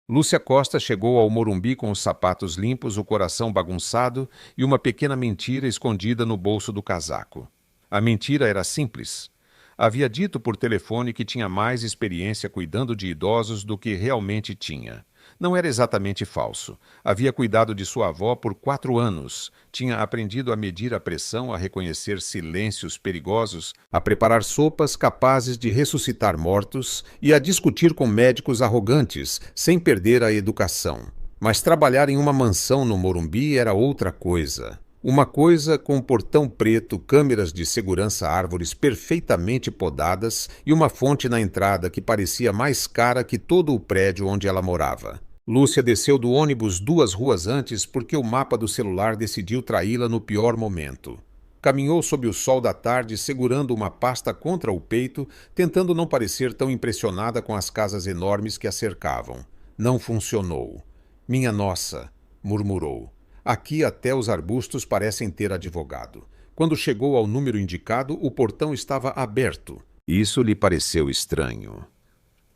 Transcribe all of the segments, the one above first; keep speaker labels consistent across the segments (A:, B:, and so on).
A: Lúcia Costa chegou ao Morumbi com os sapatos limpos, o coração bagunçado e uma pequena mentira escondida no bolso do casaco. A mentira era simples. Havia dito por telefone que tinha mais experiência cuidando de idosos do que realmente tinha. Não era exatamente falso. Havia cuidado de sua avó por 4 anos. Tinha aprendido a medir a pressão, a reconhecer silêncios perigosos, a preparar sopas capazes de ressuscitar mortos e a discutir com médicos arrogantes, sem perder a educação. Mas trabalhar em uma mansão no Morumbi era outra coisa. Uma coisa com portão preto, câmeras de segurança, árvores perfeitamente podadas e uma fonte na entrada que parecia mais cara que todo o prédio onde ela morava. Lúcia desceu do ônibus 2 ruas antes porque o mapa do celular decidiu traí-la no pior momento. Caminhou sob o sol da tarde segurando uma pasta contra o peito, tentando não parecer tão impressionada com as casas enormes que a cercavam. Não funcionou. Minha nossa, murmurou. Aqui até os arbustos parecem ter advogado. Quando chegou ao número indicado, o portão estava aberto. Isso lhe pareceu estranho.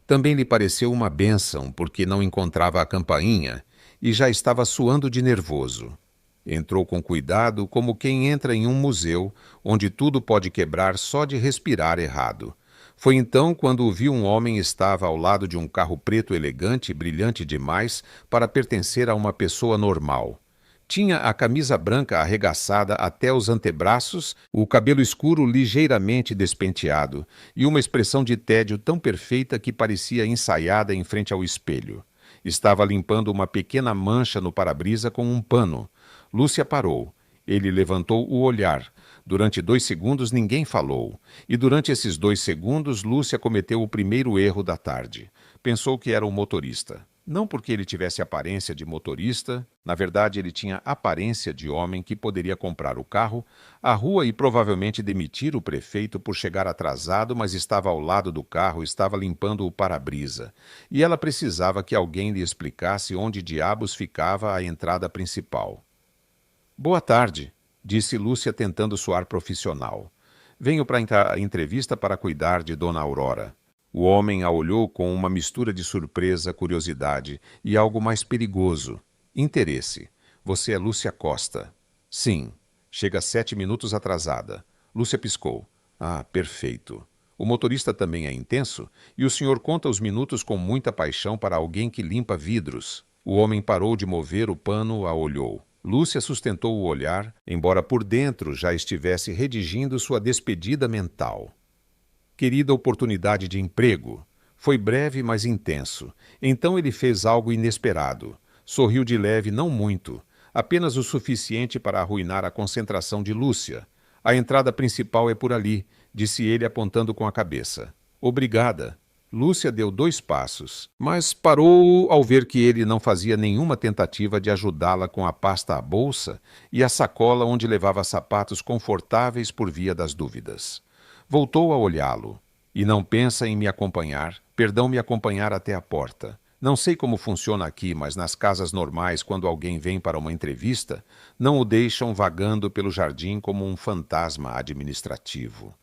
A: Também lhe pareceu uma bênção, porque não encontrava a campainha e já estava suando de nervoso. Entrou com cuidado, como quem entra em um museu, onde tudo pode quebrar só de respirar errado. Foi então quando viu um homem estava ao lado de um carro preto elegante, brilhante demais, para pertencer a uma pessoa normal. Tinha a camisa branca arregaçada até os antebraços, o cabelo escuro ligeiramente despenteado e uma expressão de tédio tão perfeita que parecia ensaiada em frente ao espelho. Estava limpando uma pequena mancha no para-brisa com um pano. Lúcia parou. Ele levantou o olhar. Durante 2 segundos ninguém falou. E durante esses 2 segundos Lúcia cometeu o primeiro erro da tarde. Pensou que era um motorista. Não porque ele tivesse aparência de motorista, na verdade ele tinha aparência de homem que poderia comprar o carro, a rua e provavelmente demitir o prefeito por chegar atrasado, mas estava ao lado do carro, estava limpando o para-brisa. E ela precisava que alguém lhe explicasse onde diabos ficava a entrada principal. Boa tarde, disse Lúcia tentando soar profissional. Venho para a entrevista para cuidar de Dona Aurora. O homem a olhou com uma mistura de surpresa, curiosidade e algo mais perigoso. Interesse. Você é Lúcia Costa. Sim. Chega 7 minutos atrasada. Lúcia piscou. Ah, perfeito. O motorista também é intenso e o senhor conta os minutos com muita paixão para alguém que limpa vidros. O homem parou de mover o pano, a olhou. Lúcia sustentou o olhar, embora por dentro já estivesse redigindo sua despedida mental. Querida oportunidade de emprego. Foi breve, mas intenso. Então ele fez algo inesperado. Sorriu de leve, não muito. Apenas o suficiente para arruinar a concentração de Lúcia. A entrada principal é por ali, disse ele apontando com a cabeça. Obrigada. Lúcia deu 2 passos, mas parou ao ver que ele não fazia nenhuma tentativa de ajudá-la com a pasta à bolsa e a sacola onde levava sapatos confortáveis por via das dúvidas. Voltou a olhá-lo. E não pensa em me acompanhar? Perdão, me acompanhar até a porta. Não sei como funciona aqui, mas nas casas normais, quando alguém vem para uma entrevista, não o deixam vagando pelo jardim como um fantasma administrativo.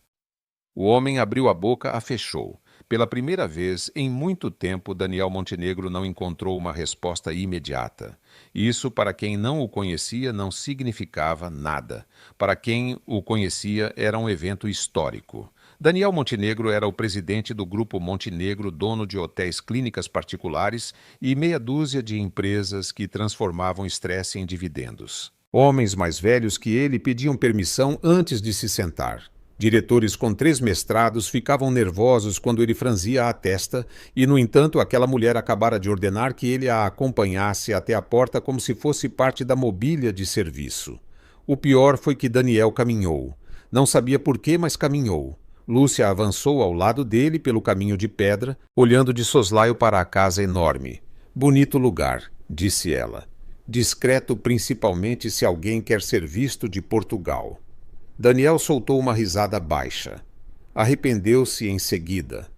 A: O homem abriu a boca, a fechou. Pela primeira vez em muito tempo, Daniel Montenegro não encontrou uma resposta imediata. Isso, para quem não o conhecia, não significava nada. Para quem o conhecia, era um evento histórico. Daniel Montenegro era o presidente do Grupo Montenegro, dono de hotéis clínicas particulares e meia dúzia de empresas que transformavam estresse em dividendos. Homens mais velhos que ele pediam permissão antes de se sentar. Diretores com 3 mestrados ficavam nervosos quando ele franzia a testa e, no entanto, aquela mulher acabara de ordenar que ele a acompanhasse até a porta como se fosse parte da mobília de serviço. O pior foi que Daniel caminhou. Não sabia por quê, mas caminhou. Lúcia avançou ao lado dele pelo caminho de pedra, olhando de soslaio para a casa enorme. Bonito lugar, disse ela. Discreto principalmente se alguém quer ser visto de Portugal. Daniel soltou uma risada baixa. Arrependeu-se em seguida.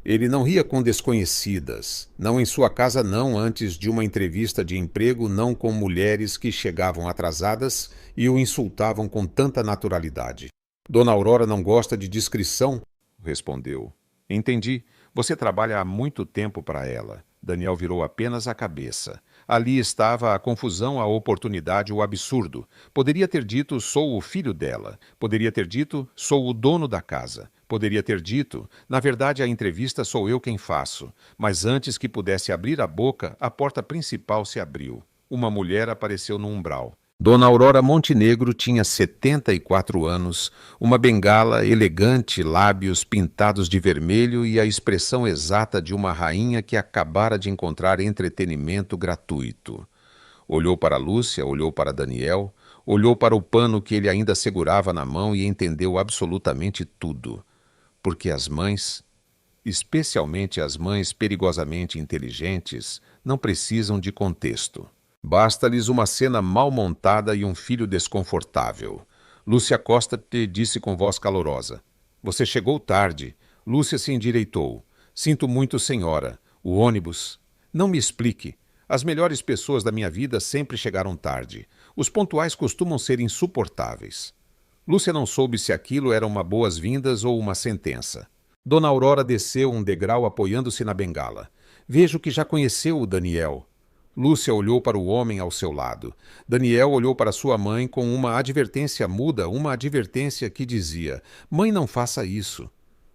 A: Ele não ria com desconhecidas, não em sua casa não antes de uma entrevista de emprego, não com mulheres que chegavam atrasadas e o insultavam com tanta naturalidade. Dona Aurora não gosta de discrição? Respondeu. Entendi. Você trabalha há muito tempo para ela. Daniel virou apenas a cabeça. Ali estava a confusão, a oportunidade, o absurdo. Poderia ter dito, sou o filho dela. Poderia ter dito, sou o dono da casa. Poderia ter dito, na verdade a entrevista sou eu quem faço. Mas antes que pudesse abrir a boca, a porta principal se abriu. Uma mulher apareceu no umbral. Dona Aurora Montenegro tinha 74 anos, uma bengala elegante, lábios pintados de vermelho e a expressão exata de uma rainha que acabara de encontrar entretenimento gratuito. Olhou para Lúcia, olhou para Daniel, olhou para o pano que ele ainda segurava na mão e entendeu absolutamente tudo. Porque as mães, especialmente as mães perigosamente inteligentes, não precisam de contexto. Basta-lhes uma cena mal montada e um filho desconfortável. Lúcia Costa te disse com voz calorosa. Você chegou tarde. Lúcia se endireitou. Sinto muito, senhora. O ônibus... Não me explique. As melhores pessoas da minha vida sempre chegaram tarde. Os pontuais costumam ser insuportáveis. Lúcia não soube se aquilo era uma boas-vindas ou uma sentença. Dona Aurora desceu um degrau apoiando-se na bengala. Vejo que já conheceu o Daniel. Lúcia olhou para o homem ao seu lado. Daniel olhou para sua mãe com uma advertência muda, uma advertência que dizia: Mãe, não faça isso.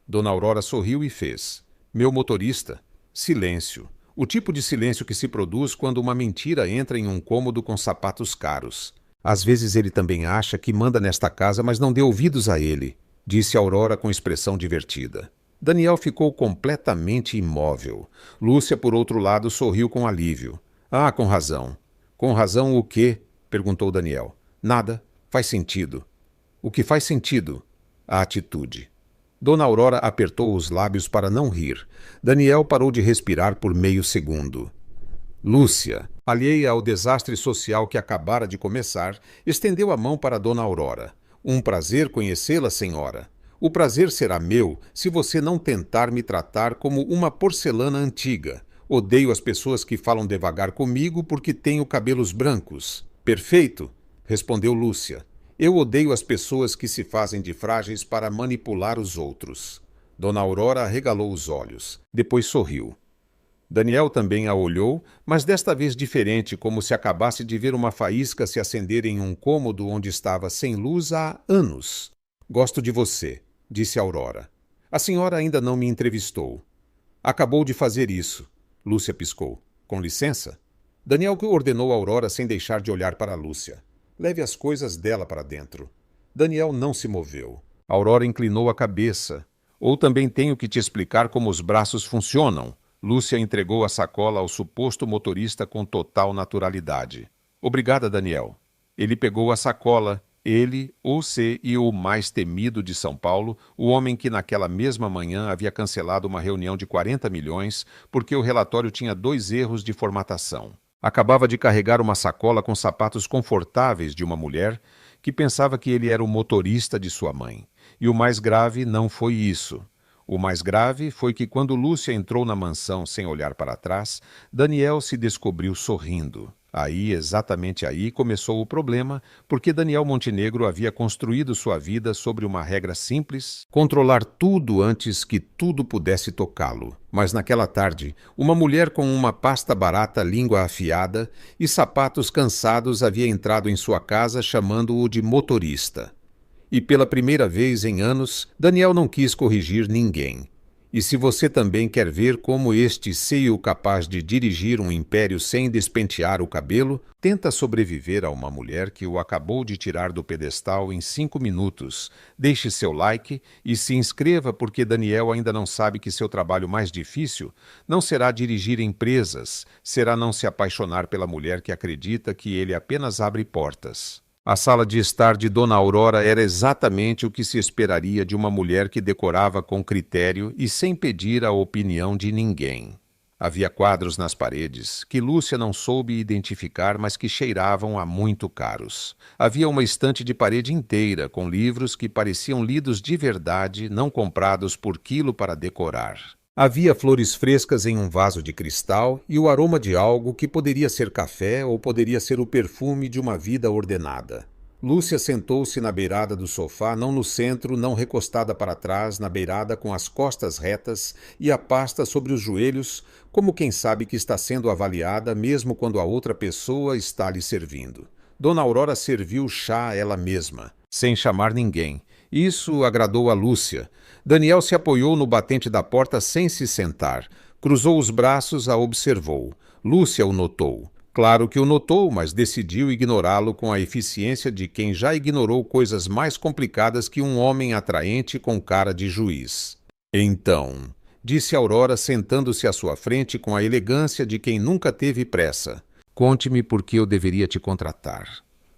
A: Dona Aurora sorriu e fez. Meu motorista. Silêncio. O tipo de silêncio que se produz quando uma mentira entra em um cômodo com sapatos caros. Às vezes ele também acha que manda nesta casa, mas não dê ouvidos a ele, disse Aurora com expressão divertida. Daniel ficou completamente imóvel. Lúcia, por outro lado, sorriu com alívio. Ah, com razão. Com razão o quê? Perguntou Daniel. Nada. Faz sentido. O que faz sentido? A atitude. Dona Aurora apertou os lábios para não rir. Daniel parou de respirar por meio segundo. Lúcia, alheia ao desastre social que acabara de começar, estendeu a mão para Dona Aurora. Um prazer conhecê-la, senhora. O prazer será meu se você não tentar me tratar como uma porcelana antiga. Odeio as pessoas que falam devagar comigo porque tenho cabelos brancos. Perfeito, respondeu Lúcia. Eu odeio as pessoas que se fazem de frágeis para manipular os outros. Dona Aurora arregalou os olhos. Depois sorriu. Daniel também a olhou, mas desta vez diferente, como se acabasse de ver uma faísca se acender em um cômodo onde estava sem luz há anos. Gosto de você, disse Aurora. A senhora ainda não me entrevistou. Acabou de fazer isso. Lúcia piscou. Com licença? Daniel ordenou a Aurora sem deixar de olhar para Lúcia. Leve as coisas dela para dentro. Daniel não se moveu. Aurora inclinou a cabeça. Ou também tenho que te explicar como os braços funcionam. Lúcia entregou a sacola ao suposto motorista com total naturalidade. Obrigada, Daniel. Ele pegou a sacola. Ele, o CEO mais temido de São Paulo, o homem que naquela mesma manhã havia cancelado uma reunião de 40 milhões porque o relatório tinha 2 erros de formatação. Acabava de carregar uma sacola com sapatos confortáveis de uma mulher que pensava que ele era o motorista de sua mãe. E o mais grave não foi isso. O mais grave foi que quando Lúcia entrou na mansão sem olhar para trás, Daniel se descobriu sorrindo. Aí, exatamente aí, começou o problema, porque Daniel Montenegro havia construído sua vida sobre uma regra simples: controlar tudo antes que tudo pudesse tocá-lo. Mas naquela tarde, uma mulher com uma pasta barata, língua afiada e sapatos cansados havia entrado em sua casa chamando-o de motorista. E pela primeira vez em anos, Daniel não quis corrigir ninguém. E se você também quer ver como este CEO capaz de dirigir um império sem despentear o cabelo, tenta sobreviver a uma mulher que o acabou de tirar do pedestal em 5 minutos. Deixe seu like e se inscreva porque Daniel ainda não sabe que seu trabalho mais difícil não será dirigir empresas, será não se apaixonar pela mulher que acredita que ele apenas abre portas. A sala de estar de Dona Aurora era exatamente o que se esperaria de uma mulher que decorava com critério e sem pedir a opinião de ninguém. Havia quadros nas paredes, que Lúcia não soube identificar, mas que cheiravam a muito caros. Havia uma estante de parede inteira, com livros que pareciam lidos de verdade, não comprados por quilo para decorar. Havia flores frescas em um vaso de cristal e o aroma de algo que poderia ser café ou poderia ser o perfume de uma vida ordenada. Lúcia sentou-se na beirada do sofá, não no centro, não recostada para trás, na beirada, com as costas retas e a pasta sobre os joelhos, como quem sabe que está sendo avaliada, mesmo quando a outra pessoa está lhe servindo. Dona Aurora serviu chá ela mesma, sem chamar ninguém. Isso agradou a Lúcia. Daniel se apoiou no batente da porta sem se sentar. Cruzou os braços, a observou. Lúcia o notou. Claro que o notou, mas decidiu ignorá-lo com a eficiência de quem já ignorou coisas mais complicadas que um homem atraente com cara de juiz. Então, disse Aurora, sentando-se à sua frente com a elegância de quem nunca teve pressa. Conte-me por que eu deveria te contratar.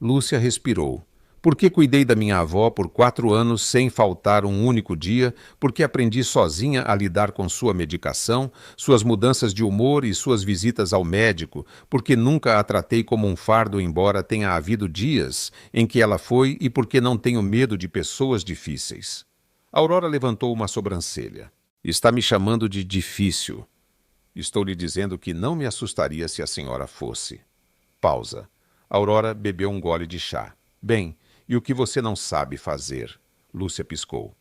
A: Lúcia respirou. Porque cuidei da minha avó por 4 anos sem faltar um único dia, porque aprendi sozinha a lidar com sua medicação, suas mudanças de humor e suas visitas ao médico, porque nunca a tratei como um fardo, embora tenha havido dias em que ela foi, e porque não tenho medo de pessoas difíceis. Aurora levantou uma sobrancelha. Está me chamando de difícil. Estou lhe dizendo que não me assustaria se a senhora fosse. Pausa. Aurora bebeu um gole de chá. Bem, e o que você não sabe fazer? Lúcia piscou.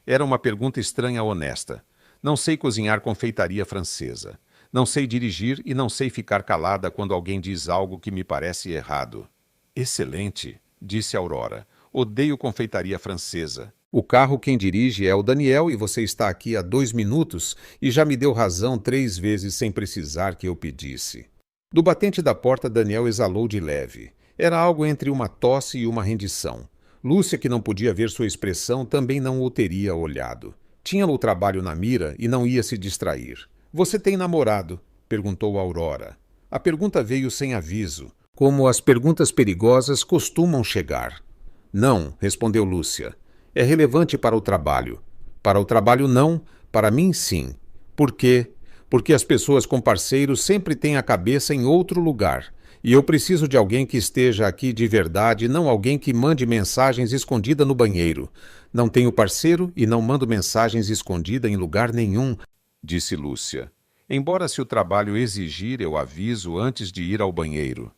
A: Era uma pergunta estranha honesta. Não sei cozinhar confeitaria francesa. Não sei dirigir e não sei ficar calada quando alguém diz algo que me parece errado. Excelente, disse Aurora. Odeio confeitaria francesa. O carro quem dirige é o Daniel e você está aqui há 2 minutos e já me deu razão 3 vezes sem precisar que eu pedisse. Do batente da porta, Daniel exalou de leve. Era algo entre uma tosse e uma rendição. Lúcia, que não podia ver sua expressão, também não o teria olhado. Tinha o trabalho na mira e não ia se distrair. Você tem namorado? Perguntou Aurora. A pergunta veio sem aviso, como as perguntas perigosas costumam chegar. Não, respondeu Lúcia. É relevante para o trabalho. Para o trabalho não, para mim sim. Por quê? Porque as pessoas com parceiros sempre têm a cabeça em outro lugar. E eu preciso de alguém que esteja aqui de verdade, não alguém que mande mensagens escondida no banheiro. Não tenho parceiro e não mando mensagens escondida em lugar nenhum, disse Lúcia. Embora se o trabalho exigir, eu aviso antes de ir ao banheiro.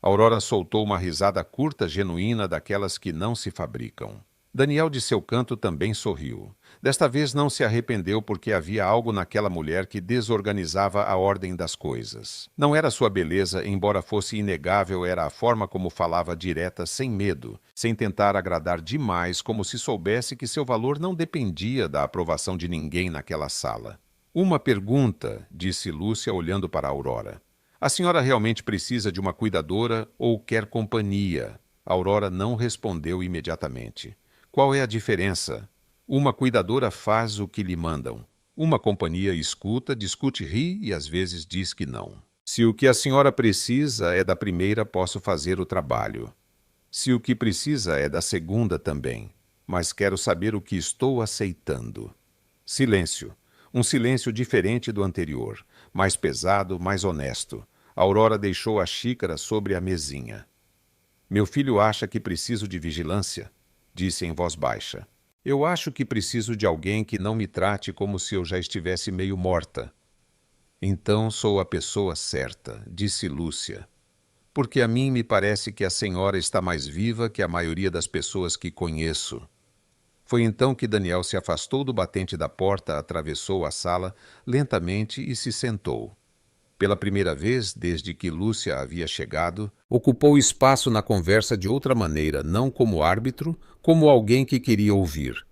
A: Aurora soltou uma risada curta, genuína, daquelas que não se fabricam. Daniel, de seu canto, também sorriu. Desta vez não se arrependeu porque havia algo naquela mulher que desorganizava a ordem das coisas. Não era sua beleza, embora fosse inegável, era a forma como falava direta, sem medo, sem tentar agradar demais, como se soubesse que seu valor não dependia da aprovação de ninguém naquela sala. Uma pergunta, disse Lúcia, olhando para Aurora. A senhora realmente precisa de uma cuidadora ou quer companhia? Aurora não respondeu imediatamente. Qual é a diferença? Uma cuidadora faz o que lhe mandam. Uma companhia escuta, discute, ri e às vezes diz que não. Se o que a senhora precisa é da primeira, posso fazer o trabalho. Se o que precisa é da segunda também. Mas quero saber o que estou aceitando. Silêncio. Um silêncio diferente do anterior. Mais pesado, mais honesto. Aurora deixou a xícara sobre a mesinha. Meu filho acha que preciso de vigilância? Disse em voz baixa. Eu acho que preciso de alguém que não me trate como se eu já estivesse meio morta. Então sou a pessoa certa, disse Lúcia. Porque a mim me parece que a senhora está mais viva que a maioria das pessoas que conheço. Foi então que Daniel se afastou do batente da porta, atravessou a sala lentamente e se sentou. Pela primeira vez, desde que Lúcia havia chegado, ocupou espaço na conversa de outra maneira, não como árbitro, como alguém que queria ouvir.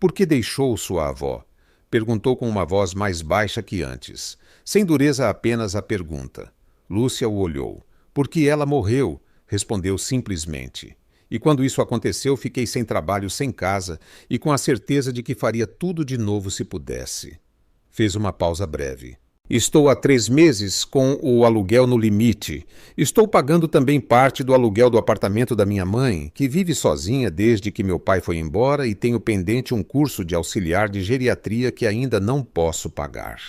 A: Por que deixou sua avó? Perguntou com uma voz mais baixa que antes, sem dureza apenas a pergunta. Lúcia o olhou. Porque ela morreu, respondeu simplesmente. E quando isso aconteceu, fiquei sem trabalho, sem casa, e com a certeza de que faria tudo de novo se pudesse. Fez uma pausa breve. Estou há 3 meses com o aluguel no limite. Estou pagando também parte do aluguel do apartamento da minha mãe, que vive sozinha desde que meu pai foi embora, e tenho pendente um curso de auxiliar de geriatria que ainda não posso pagar.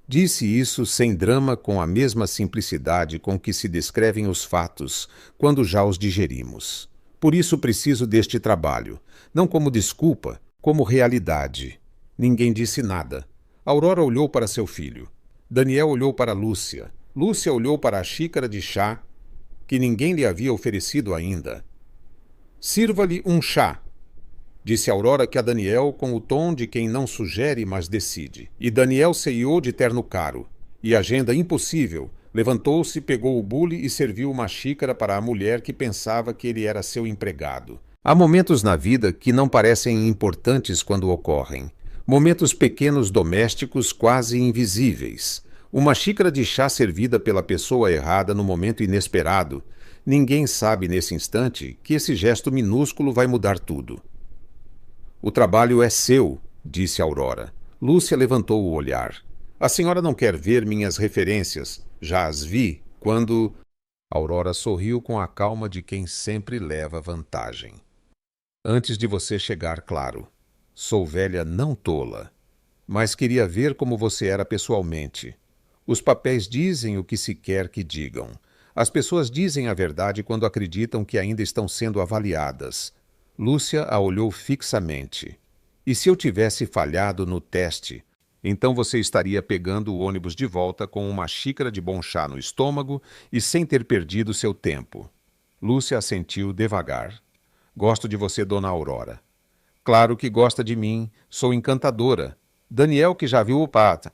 A: Disse isso sem drama, com a mesma simplicidade com que se descrevem os fatos, quando já os digerimos. Por isso preciso deste trabalho, não como desculpa, como realidade. Ninguém disse nada. Aurora olhou para seu filho. Daniel olhou para Lúcia. Lúcia olhou para a xícara de chá que ninguém lhe havia oferecido ainda. Sirva-lhe um chá, disse Aurora a Daniel com o tom de quem não sugere, mas decide. E Daniel ceiou de terno caro. E agenda impossível. Levantou-se, pegou o bule e serviu uma xícara para a mulher que pensava que ele era seu empregado. Há momentos na vida que não parecem importantes quando ocorrem. Momentos pequenos domésticos quase invisíveis. Uma xícara de chá servida pela pessoa errada no momento inesperado. Ninguém sabe nesse instante que esse gesto minúsculo vai mudar tudo. O trabalho é seu, disse Aurora. Lúcia levantou o olhar. A senhora não quer ver minhas referências. Já as vi quando... Aurora sorriu com a calma de quem sempre leva vantagem. Antes de você chegar, claro. Sou velha não tola. Mas queria ver como você era pessoalmente. Os papéis dizem o que se quer que digam. As pessoas dizem a verdade quando acreditam que ainda estão sendo avaliadas. Lúcia a olhou fixamente. E se eu tivesse falhado no teste? Então você estaria pegando o ônibus de volta com uma xícara de bom chá no estômago e sem ter perdido seu tempo. Lúcia assentiu devagar. Gosto de você, dona Aurora. Claro que gosta de mim. Sou encantadora. Daniel, que já viu o pata.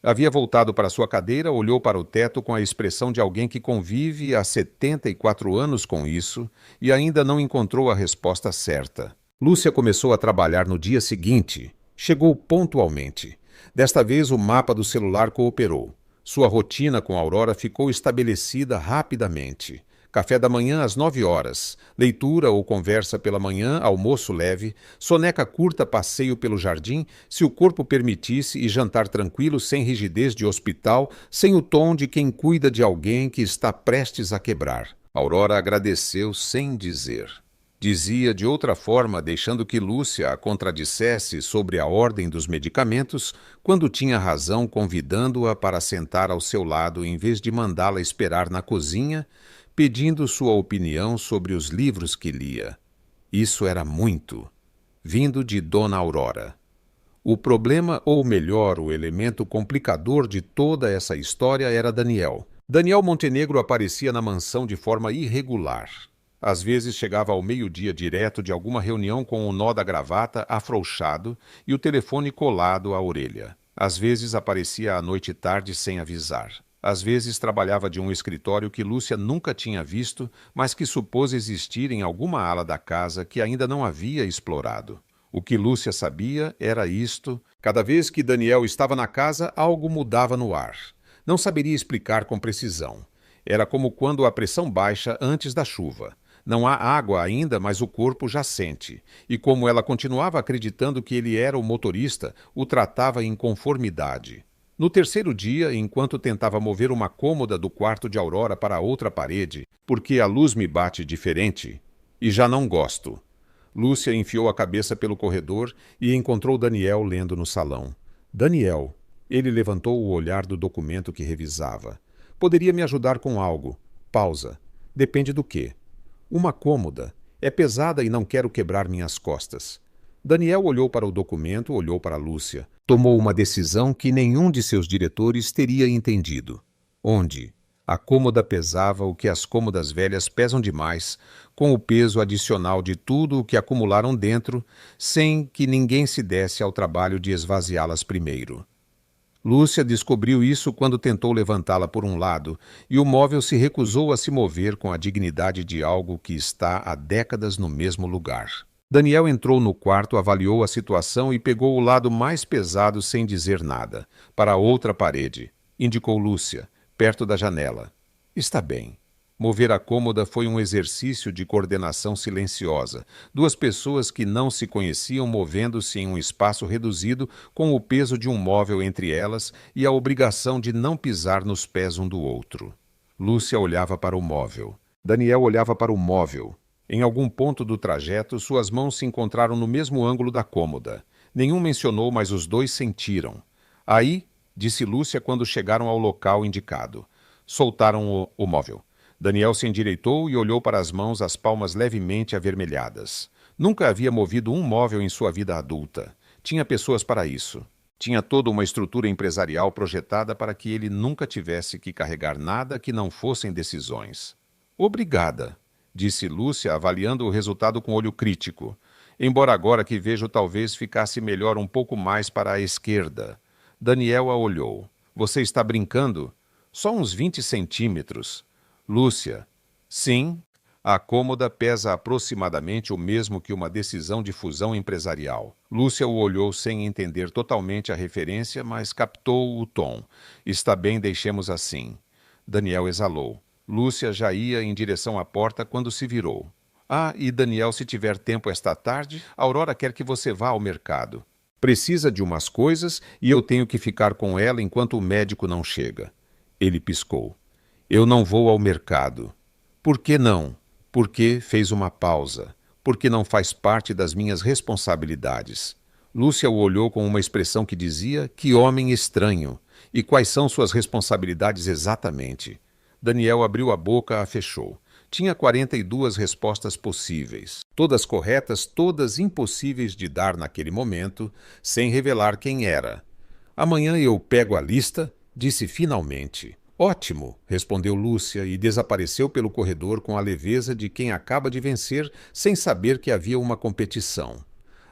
A: Havia voltado para sua cadeira, olhou para o teto com a expressão de alguém que convive há 74 anos com isso e ainda não encontrou a resposta certa. Lúcia começou a trabalhar no dia seguinte. Chegou pontualmente. Desta vez o mapa do celular cooperou. Sua rotina com Aurora ficou estabelecida rapidamente. Café da manhã às 9 horas, leitura ou conversa pela manhã, almoço leve, soneca curta, passeio pelo jardim, se o corpo permitisse, e jantar tranquilo, sem rigidez de hospital, sem o tom de quem cuida de alguém que está prestes a quebrar. Aurora agradeceu sem dizer. Dizia de outra forma, deixando que Lúcia a contradissesse sobre a ordem dos medicamentos, quando tinha razão convidando-a para sentar ao seu lado em vez de mandá-la esperar na cozinha, pedindo sua opinião sobre os livros que lia. Isso era muito, vindo de Dona Aurora. O problema, ou melhor, o elemento complicador de toda essa história era Daniel. Daniel Montenegro aparecia na mansão de forma irregular. Às vezes chegava ao meio-dia direto de alguma reunião com o nó da gravata afrouxado e o telefone colado à orelha. Às vezes aparecia à noite e tarde sem avisar. Às vezes trabalhava de um escritório que Lúcia nunca tinha visto, mas que supôs existir em alguma ala da casa que ainda não havia explorado. O que Lúcia sabia era isto: cada vez que Daniel estava na casa, algo mudava no ar. Não saberia explicar com precisão. Era como quando a pressão baixa antes da chuva. Não há água ainda, mas o corpo já sente. E como ela continuava acreditando que ele era o motorista, o tratava em conformidade. No terceiro dia, enquanto tentava mover uma cômoda do quarto de Aurora para outra parede, porque a luz me bate diferente, e já não gosto. Lúcia enfiou a cabeça pelo corredor e encontrou Daniel lendo no salão. Daniel. Ele levantou o olhar do documento que revisava. Poderia me ajudar com algo. Pausa. Depende do quê? Uma cômoda. É pesada e não quero quebrar minhas costas. Daniel olhou para o documento, olhou para Lúcia. Tomou uma decisão que nenhum de seus diretores teria entendido. Onde? A cômoda pesava o que as cômodas velhas pesam demais, com o peso adicional de tudo o que acumularam dentro, sem que ninguém se desse ao trabalho de esvaziá-las primeiro. Lúcia descobriu isso quando tentou levantá-la por um lado, e o móvel se recusou a se mover com a dignidade de algo que está há décadas no mesmo lugar. Daniel entrou no quarto, avaliou a situação e pegou o lado mais pesado sem dizer nada, para outra parede. Indicou Lúcia, perto da janela. Está bem. Mover a cômoda foi um exercício de coordenação silenciosa. Duas pessoas que não se conheciam movendo-se em um espaço reduzido com o peso de um móvel entre elas e a obrigação de não pisar nos pés um do outro. Lúcia olhava para o móvel. Daniel olhava para o móvel. Em algum ponto do trajeto, suas mãos se encontraram no mesmo ângulo da cômoda. Nenhum mencionou, mas os dois sentiram. Aí, disse Lúcia quando chegaram ao local indicado. Soltaram o móvel. Daniel se endireitou e olhou para as mãos, as palmas levemente avermelhadas. Nunca havia movido um móvel em sua vida adulta. Tinha pessoas para isso. Tinha toda uma estrutura empresarial projetada para que ele nunca tivesse que carregar nada que não fossem decisões. Obrigada. disse Lúcia, avaliando o resultado com olho crítico. Embora agora que vejo talvez ficasse melhor um pouco mais para a esquerda. Daniel a olhou. Você está brincando? Só uns 20 centímetros. Lúcia. Sim. A cômoda pesa aproximadamente o mesmo que uma decisão de fusão empresarial. Lúcia o olhou sem entender totalmente a referência, mas captou o tom. Está bem, deixemos assim. Daniel exalou. Lúcia já ia em direção à porta quando se virou. Ah, e Daniel, se tiver tempo esta tarde, Aurora quer que você vá ao mercado. Precisa de umas coisas e eu tenho que ficar com ela enquanto o médico não chega. Ele piscou. Eu não vou ao mercado. Por que não? Porque fez uma pausa. Porque não faz parte das minhas responsabilidades. Lúcia o olhou com uma expressão que dizia: que homem estranho. E quais são suas responsabilidades exatamente? Daniel abriu a boca, a fechou. Tinha 42 respostas possíveis, todas corretas, todas impossíveis de dar naquele momento, sem revelar quem era. Amanhã eu pego a lista, disse finalmente. Ótimo, respondeu Lúcia e desapareceu pelo corredor com a leveza de quem acaba de vencer sem saber que havia uma competição.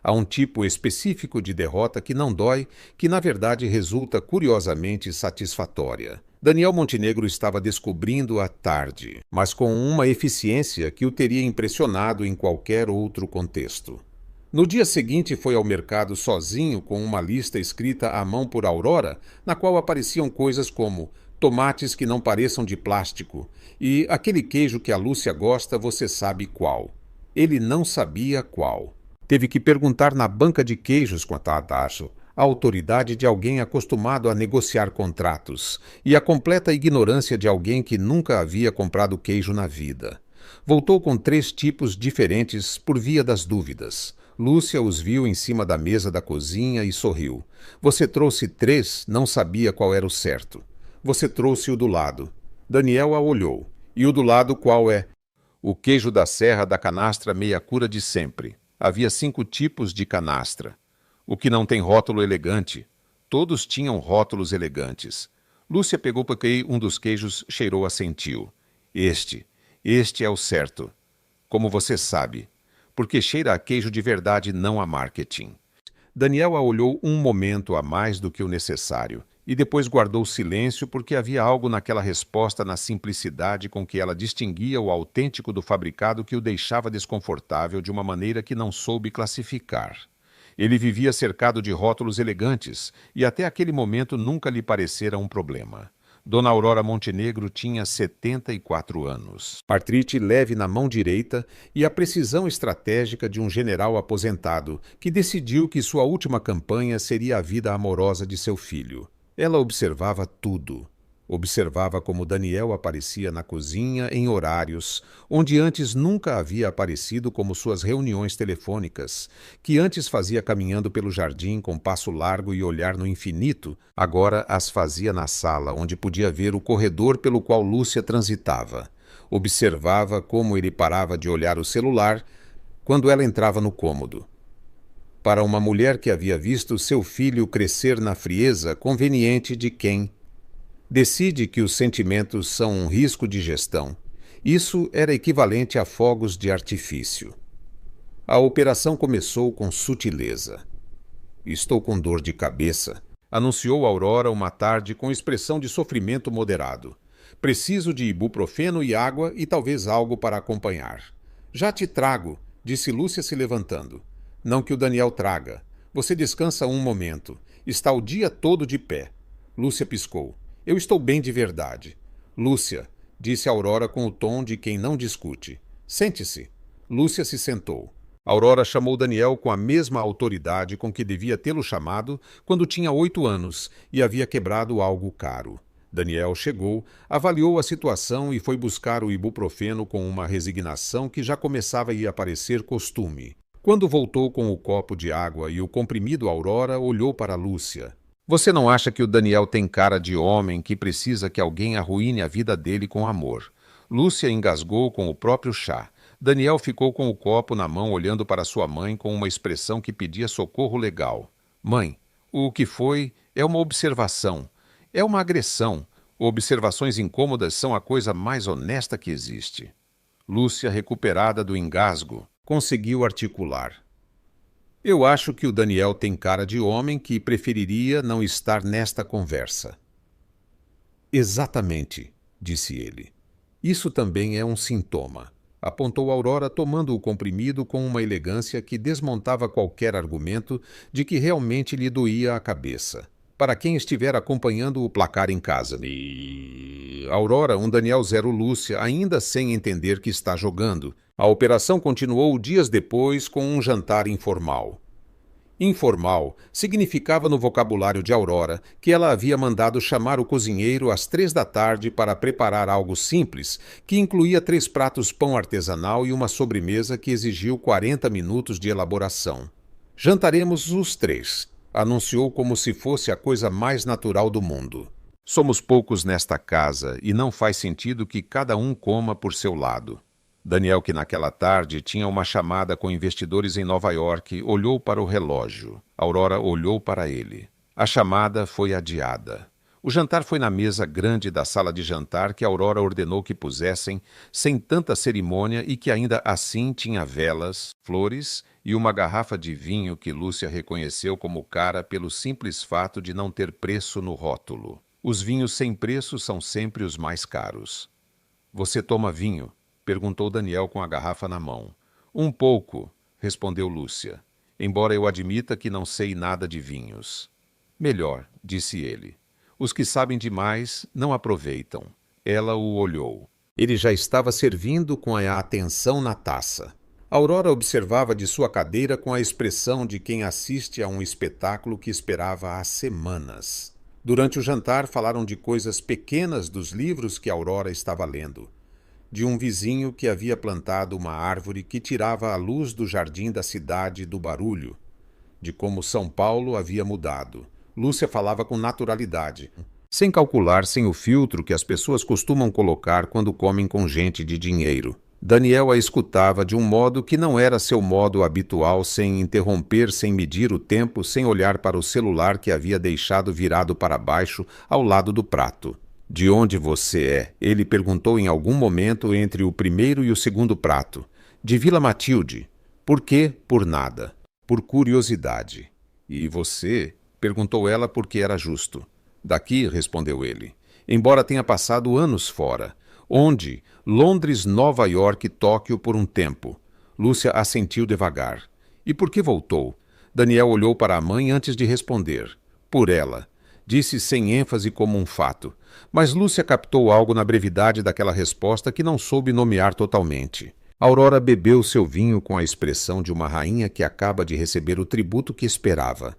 A: Há um tipo específico de derrota que não dói, que na verdade resulta curiosamente satisfatória. Daniel Montenegro estava descobrindo à tarde, mas com uma eficiência que o teria impressionado em qualquer outro contexto. No dia seguinte foi ao mercado sozinho com uma lista escrita à mão por Aurora, na qual apareciam coisas como tomates que não pareçam de plástico e aquele queijo que a Lúcia gosta, você sabe qual. Ele não sabia qual. Teve que perguntar na banca de queijos quanto a Tadacho, a autoridade de alguém acostumado a negociar contratos e a completa ignorância de alguém que nunca havia comprado queijo na vida. Voltou com 3 tipos diferentes por via das dúvidas. Lúcia os viu em cima da mesa da cozinha e sorriu. Você trouxe 3, não sabia qual era o certo. Você trouxe o do lado. Daniel a olhou. E o do lado qual é? O queijo da serra da canastra meia cura de sempre. Havia 5 tipos de canastra. O que não tem rótulo elegante. Todos tinham rótulos elegantes. Lúcia pegou porque um dos queijos, cheirou, assentiu. Este é o certo. Como você sabe. Porque cheira a queijo de verdade, não a marketing. Daniel a olhou um momento a mais do que o necessário. E depois guardou silêncio porque havia algo naquela resposta, na simplicidade com que ela distinguia o autêntico do fabricado, que o deixava desconfortável de uma maneira que não soube classificar. Ele vivia cercado de rótulos elegantes e até aquele momento nunca lhe parecera um problema. Dona Aurora Montenegro tinha 74 anos. Artrite leve na mão direita e a precisão estratégica de um general aposentado que decidiu que sua última campanha seria a vida amorosa de seu filho. Ela observava tudo. Observava como Daniel aparecia na cozinha em horários onde antes nunca havia aparecido, como suas reuniões telefônicas, que antes fazia caminhando pelo jardim com passo largo e olhar no infinito, agora as fazia na sala, onde podia ver o corredor pelo qual Lúcia transitava. Observava como ele parava de olhar o celular quando ela entrava no cômodo. Para uma mulher que havia visto seu filho crescer na frieza conveniente de quem decide que os sentimentos são um risco de gestão, isso era equivalente a fogos de artifício. A operação começou com sutileza. Estou com dor de cabeça, anunciou Aurora uma tarde com expressão de sofrimento moderado. Preciso de ibuprofeno e água e talvez algo para acompanhar. Já te trago, disse Lúcia se levantando. Não que o Daniel traga. Você descansa um momento. Está o dia todo de pé. Lúcia piscou. Eu estou bem de verdade. Lúcia, disse Aurora com o tom de quem não discute. Sente-se. Lúcia se sentou. Aurora chamou Daniel com a mesma autoridade com que devia tê-lo chamado quando tinha 8 anos e havia quebrado algo caro. Daniel chegou, avaliou a situação e foi buscar o ibuprofeno com uma resignação que já começava a lhe aparecer costume. Quando voltou com o copo de água e o comprimido, Aurora olhou para Lúcia. Você não acha que o Daniel tem cara de homem que precisa que alguém arruíne a vida dele com amor? Lúcia engasgou com o próprio chá. Daniel ficou com o copo na mão olhando para sua mãe com uma expressão que pedia socorro legal. Mãe, o que foi é uma observação. É uma agressão. Observações incômodas são a coisa mais honesta que existe. Lúcia, recuperada do engasgo, conseguiu articular. Eu acho que o Daniel tem cara de homem que preferiria não estar nesta conversa. Exatamente, disse ele. Isso também é um sintoma. Apontou Aurora, tomando o comprimido com uma elegância que desmontava qualquer argumento de que realmente lhe doía a cabeça. Para quem estiver acompanhando o placar em casa. E Aurora, um Daniel 0 Lúcia, ainda sem entender que está jogando. A operação continuou dias depois com um jantar informal. Informal significava no vocabulário de Aurora que ela havia mandado chamar o cozinheiro às 3 da tarde para preparar algo simples, que incluía 3 pratos pão artesanal e uma sobremesa que exigiu 40 minutos de elaboração. Jantaremos os 3, anunciou como se fosse a coisa mais natural do mundo. Somos poucos nesta casa e não faz sentido que cada um coma por seu lado. Daniel, que naquela tarde tinha uma chamada com investidores em Nova York, olhou para o relógio. Aurora olhou para ele. A chamada foi adiada. O jantar foi na mesa grande da sala de jantar que Aurora ordenou que pusessem, sem tanta cerimônia, e que ainda assim tinha velas, flores e uma garrafa de vinho que Lúcia reconheceu como cara pelo simples fato de não ter preço no rótulo. Os vinhos sem preço são sempre os mais caros. Você toma vinho? Perguntou Daniel com a garrafa na mão. Um pouco, respondeu Lúcia, embora eu admita que não sei nada de vinhos. Melhor, disse ele. Os que sabem demais não aproveitam. Ela o olhou. Ele já estava servindo com a atenção na taça. Aurora observava de sua cadeira com a expressão de quem assiste a um espetáculo que esperava há semanas. Durante o jantar falaram de coisas pequenas dos livros que Aurora estava lendo. De um vizinho que havia plantado uma árvore que tirava a luz do jardim da cidade do barulho, de como São Paulo havia mudado. Lúcia falava com naturalidade, sem calcular, sem o filtro que as pessoas costumam colocar quando comem com gente de dinheiro. Daniel a escutava de um modo que não era seu modo habitual, sem interromper, sem medir o tempo, sem olhar para o celular que havia deixado virado para baixo ao lado do prato. De onde você é? Ele perguntou em algum momento entre o primeiro e o segundo prato. De Vila Matilde. Por quê? Por nada. Por curiosidade. E você? Perguntou ela porque era justo. Daqui, respondeu ele. Embora tenha passado anos fora. Onde? Londres, Nova York, Tóquio por um tempo. Lúcia assentiu devagar. E por que voltou? Daniel olhou para a mãe antes de responder. Por ela. Disse sem ênfase como um fato. Mas Lúcia captou algo na brevidade daquela resposta que não soube nomear totalmente. Aurora bebeu seu vinho com a expressão de uma rainha que acaba de receber o tributo que esperava.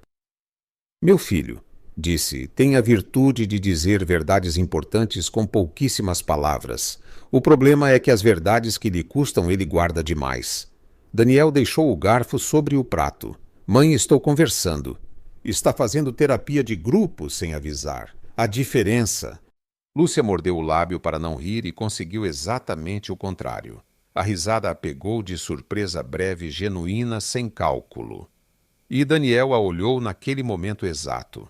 A: Meu filho, disse, tem a virtude de dizer verdades importantes com pouquíssimas palavras. O problema é que as verdades que lhe custam ele guarda demais. Daniel deixou o garfo sobre o prato. Mãe, estou conversando. Está fazendo terapia de grupo sem avisar. A diferença... Lúcia mordeu o lábio para não rir e conseguiu exatamente o contrário. A risada a pegou de surpresa breve, genuína, sem cálculo. E Daniel a olhou naquele momento exato.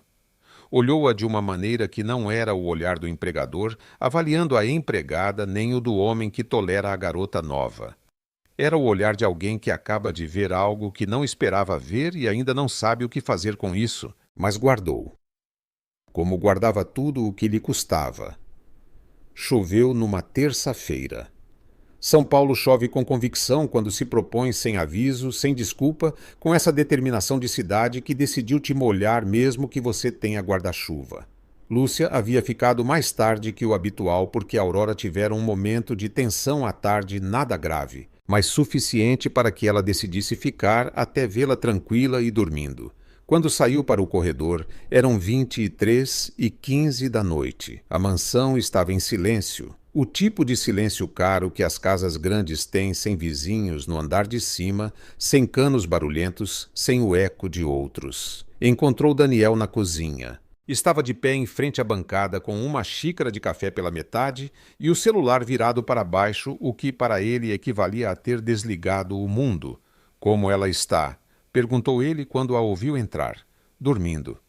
A: Olhou-a de uma maneira que não era o olhar do empregador, avaliando a empregada nem o do homem que tolera a garota nova. Era o olhar de alguém que acaba de ver algo que não esperava ver e ainda não sabe o que fazer com isso, mas guardou. Como guardava tudo o que lhe custava. Choveu numa terça-feira. São Paulo chove com convicção quando se propõe sem aviso, sem desculpa, com essa determinação de cidade que decidiu te molhar mesmo que você tenha guarda-chuva. Lúcia havia ficado mais tarde que o habitual porque Aurora tivera um momento de tensão à tarde nada grave, mas suficiente para que ela decidisse ficar até vê-la tranquila e dormindo. Quando saiu para o corredor, eram 23h15 da noite. A mansão estava em silêncio. O tipo de silêncio caro que as casas grandes têm sem vizinhos no andar de cima, sem canos barulhentos, sem o eco de outros. Encontrou Daniel na cozinha. Estava de pé em frente à bancada com uma xícara de café pela metade e o celular virado para baixo, o que para ele equivalia a ter desligado o mundo. Como ela está? Perguntou ele quando a ouviu entrar. Dormindo.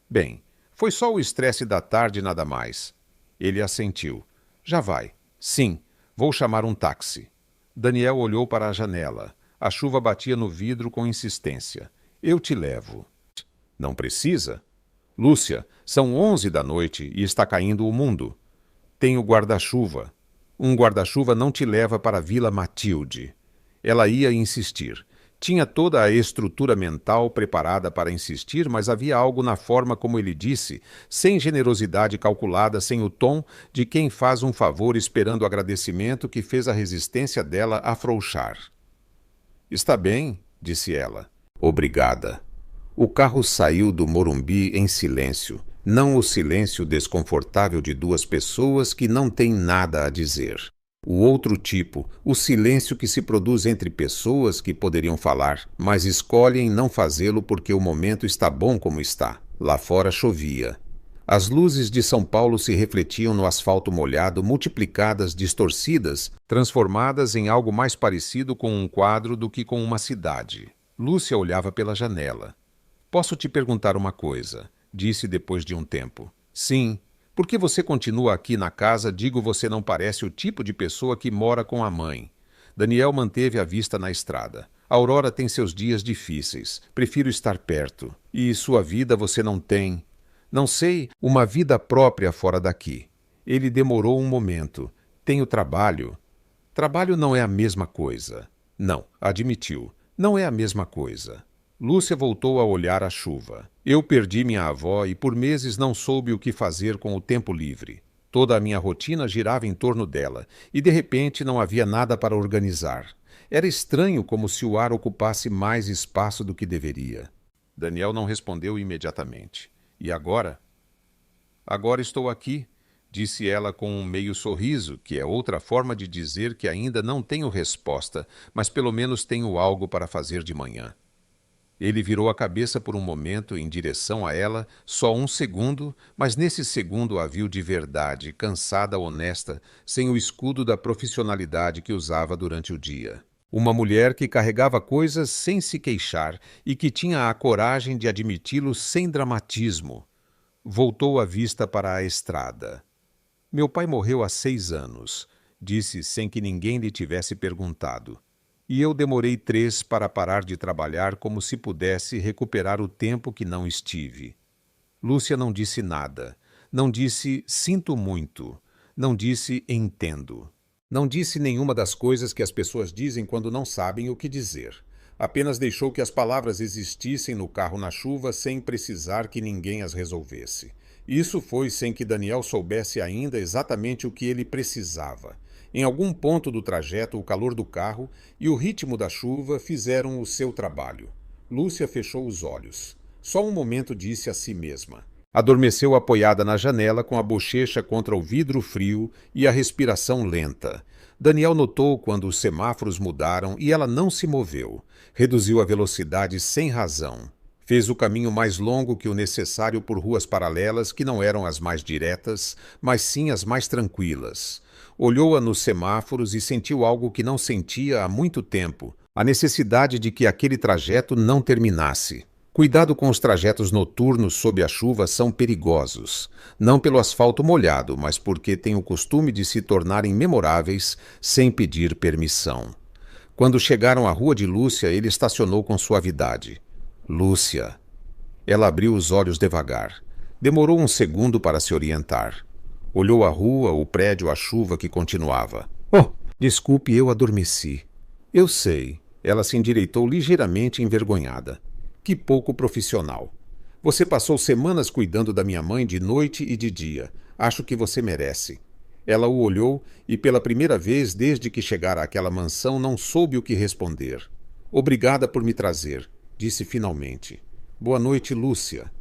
A: Bem, foi só o estresse da tarde e nada mais. Ele assentiu. Já vai. Sim, vou chamar um táxi. Daniel olhou para a janela. A chuva batia no vidro com insistência. Eu te levo. Não precisa. Lúcia, são 11 da noite e está caindo o mundo. Tenho guarda-chuva. Um guarda-chuva não te leva para a Vila Matilde. Ela ia insistir. Tinha toda a estrutura mental preparada para insistir, mas havia algo na forma como ele disse, sem generosidade calculada, sem o tom de quem faz um favor esperando agradecimento, que fez a resistência dela afrouxar. Está bem, disse ela. Obrigada. O carro saiu do Morumbi em silêncio, não o silêncio desconfortável de duas pessoas que não têm nada a dizer. O outro tipo, o silêncio que se produz entre pessoas que poderiam falar, mas escolhem não fazê-lo porque o momento está bom como está. Lá fora chovia. As luzes de São Paulo se refletiam no asfalto molhado, multiplicadas, distorcidas, transformadas em algo mais parecido com um quadro do que com uma cidade. Lúcia olhava pela janela. Posso te perguntar uma coisa? Disse depois de um tempo. Sim. Por que você continua aqui na casa? Digo, você não parece o tipo de pessoa que mora com a mãe. Daniel manteve a vista na estrada. A Aurora tem seus dias difíceis. Prefiro estar perto. E sua vida você não tem. Não sei, uma vida própria fora daqui. Ele demorou um momento. Tenho trabalho. Trabalho não é a mesma coisa. Não, admitiu. Não é a mesma coisa. Lúcia voltou a olhar a chuva. Eu perdi minha avó e por meses não soube o que fazer com o tempo livre. Toda a minha rotina girava em torno dela, e de repente não havia nada para organizar. Era estranho, como se o ar ocupasse mais espaço do que deveria. Daniel não respondeu imediatamente. E agora? Agora estou aqui, disse ela com um meio sorriso, que é outra forma de dizer que ainda não tenho resposta, mas pelo menos tenho algo para fazer de manhã. Ele virou a cabeça por um momento em direção a ela, só um segundo, mas nesse segundo a viu de verdade, cansada, honesta, sem o escudo da profissionalidade que usava durante o dia. Uma mulher que carregava coisas sem se queixar e que tinha a coragem de admiti-lo sem dramatismo. Voltou a vista para a estrada. Meu pai morreu há 6 anos, disse sem que ninguém lhe tivesse perguntado. E eu demorei 3 para parar de trabalhar como se pudesse recuperar o tempo que não estive. Lúcia não disse nada. Não disse sinto muito. Não disse entendo. Não disse nenhuma das coisas que as pessoas dizem quando não sabem o que dizer. Apenas deixou que as palavras existissem no carro na chuva sem precisar que ninguém as resolvesse. Isso foi sem que Daniel soubesse ainda exatamente o que ele precisava. Em algum ponto do trajeto, o calor do carro e o ritmo da chuva fizeram o seu trabalho. Lúcia fechou os olhos. Só um momento disse a si mesma. Adormeceu apoiada na janela com a bochecha contra o vidro frio e a respiração lenta. Daniel notou quando os semáforos mudaram e ela não se moveu. Reduziu a velocidade sem razão. Fez o caminho mais longo que o necessário por ruas paralelas que não eram as mais diretas, mas sim as mais tranquilas. Olhou-a nos semáforos e sentiu algo que não sentia há muito tempo, a necessidade de que aquele trajeto não terminasse. Cuidado com os trajetos noturnos sob a chuva, são perigosos. Não pelo asfalto molhado, mas porque têm o costume de se tornarem memoráveis sem pedir permissão. Quando chegaram à rua de Lúcia, ele estacionou com suavidade. Lúcia. Ela abriu os olhos devagar. Demorou um segundo para se orientar. Olhou a rua, o prédio, a chuva que continuava. Oh, desculpe, eu adormeci. Eu sei. Ela se endireitou ligeiramente envergonhada. Que pouco profissional. Você passou semanas cuidando da minha mãe de noite e de dia. Acho que você merece. Ela o olhou e, pela primeira vez desde que chegara àquela mansão, não soube o que responder. Obrigada por me trazer, disse finalmente. Boa noite, Lúcia.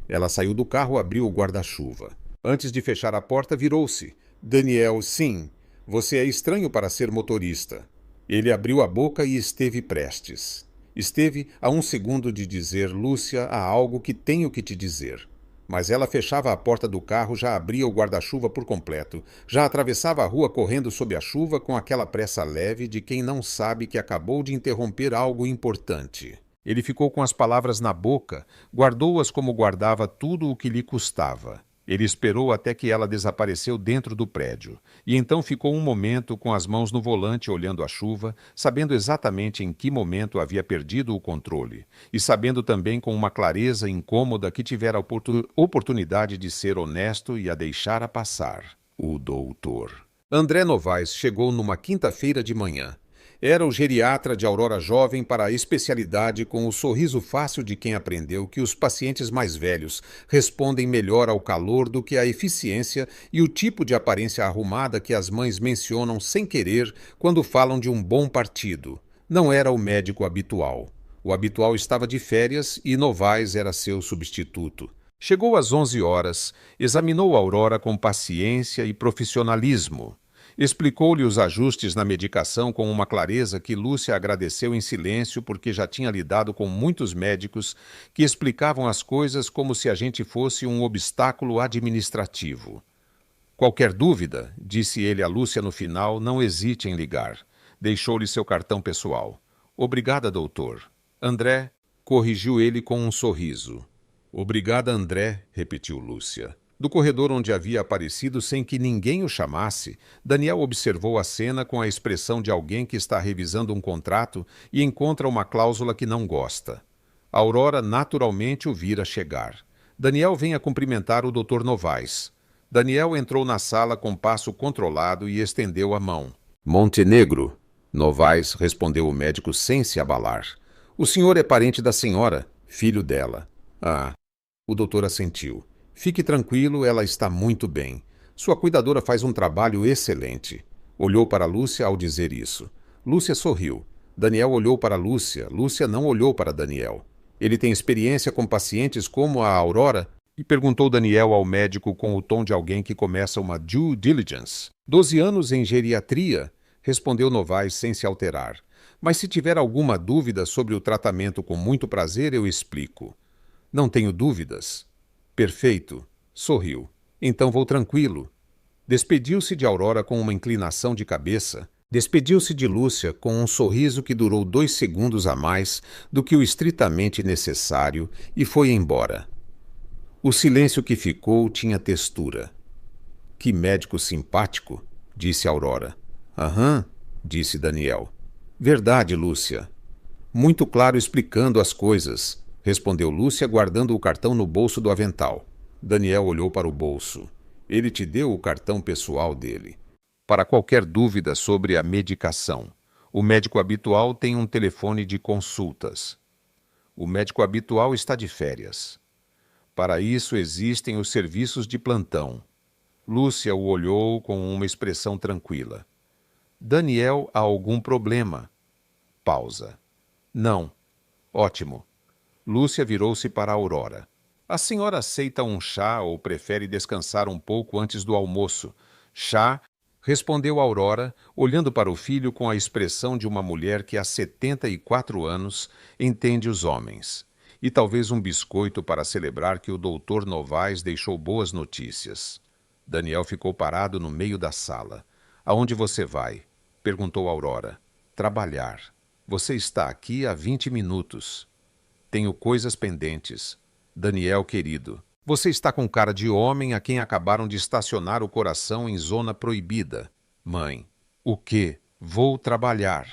A: Ela saiu do carro e abriu o guarda-chuva. Antes de fechar a porta, virou-se. Daniel, sim. Você é estranho para ser motorista. Ele abriu a boca e esteve prestes. Esteve a um segundo de dizer, Lúcia, há algo que tenho que te dizer. Mas ela fechava a porta do carro, já abria o guarda-chuva por completo, já atravessava a rua correndo sob a chuva com aquela pressa leve de quem não sabe que acabou de interromper algo importante. Ele ficou com as palavras na boca, guardou-as como guardava tudo o que lhe custava. Ele esperou até que ela desapareceu dentro do prédio, e então ficou um momento com as mãos no volante olhando a chuva, sabendo exatamente em que momento havia perdido o controle, e sabendo também com uma clareza incômoda que tivera a oportunidade de ser honesto e a deixara passar. O doutor. André Novaes chegou numa quinta-feira de manhã. Era o geriatra de Aurora Jovem para a especialidade, com o sorriso fácil de quem aprendeu que os pacientes mais velhos respondem melhor ao calor do que à eficiência e o tipo de aparência arrumada que as mães mencionam sem querer quando falam de um bom partido. Não era o médico habitual. O habitual estava de férias e Novaes era seu substituto. Chegou às 11 horas, examinou Aurora com paciência e profissionalismo. Explicou-lhe os ajustes na medicação com uma clareza que Lúcia agradeceu em silêncio, porque já tinha lidado com muitos médicos que explicavam as coisas como se a gente fosse um obstáculo administrativo. Qualquer dúvida, disse ele a Lúcia no final, não hesite em ligar. Deixou-lhe seu cartão pessoal. Obrigada, doutor. André, corrigiu ele com um sorriso. Obrigada, André, repetiu Lúcia. Do corredor onde havia aparecido sem que ninguém o chamasse, Daniel observou a cena com a expressão de alguém que está revisando um contrato e encontra uma cláusula que não gosta. Aurora naturalmente o vira chegar. Daniel vem a cumprimentar o Dr. Novaes. Daniel entrou na sala com passo controlado e estendeu a mão. Montenegro, Novaes respondeu o médico sem se abalar. O senhor é parente da senhora, filho dela. Ah, o doutor assentiu. Fique tranquilo, ela está muito bem. Sua cuidadora faz um trabalho excelente. Olhou para Lúcia ao dizer isso. Lúcia sorriu. Daniel olhou para Lúcia. Lúcia não olhou para Daniel. Ele tem experiência com pacientes como a Aurora? E perguntou Daniel ao médico com o tom de alguém que começa uma due diligence. 12 anos em geriatria, respondeu Novaes sem se alterar. Mas se tiver alguma dúvida sobre o tratamento, com muito prazer eu explico. Não tenho dúvidas. Perfeito. Sorriu. Então vou tranquilo. Despediu-se de Aurora com uma inclinação de cabeça. Despediu-se de Lúcia com um sorriso que durou 2 segundos a mais do que o estritamente necessário e foi embora. O silêncio que ficou tinha textura. Que médico simpático, disse Aurora. Aham, disse Daniel. Verdade, Lúcia. Muito claro explicando as coisas, respondeu Lúcia, guardando o cartão no bolso do avental. Daniel olhou para o bolso. Ele te deu o cartão pessoal dele. Para qualquer dúvida sobre a medicação. O médico habitual tem um telefone de consultas. O médico habitual está de férias. Para isso existem os serviços de plantão. Lúcia o olhou com uma expressão tranquila. Daniel, há algum problema? Pausa. Não. Ótimo. Lúcia virou-se para a Aurora. A senhora aceita um chá ou prefere descansar um pouco antes do almoço? Chá, respondeu Aurora, olhando para o filho com a expressão de uma mulher que há 74 anos entende os homens. E talvez um biscoito para celebrar que o doutor Novaes deixou boas notícias. Daniel ficou parado no meio da sala. Aonde você vai? Perguntou Aurora. Trabalhar. Você está aqui há 20 minutos. Tenho coisas pendentes. Daniel, querido, você está com cara de homem a quem acabaram de estacionar o coração em zona proibida. Mãe, o quê? Vou trabalhar.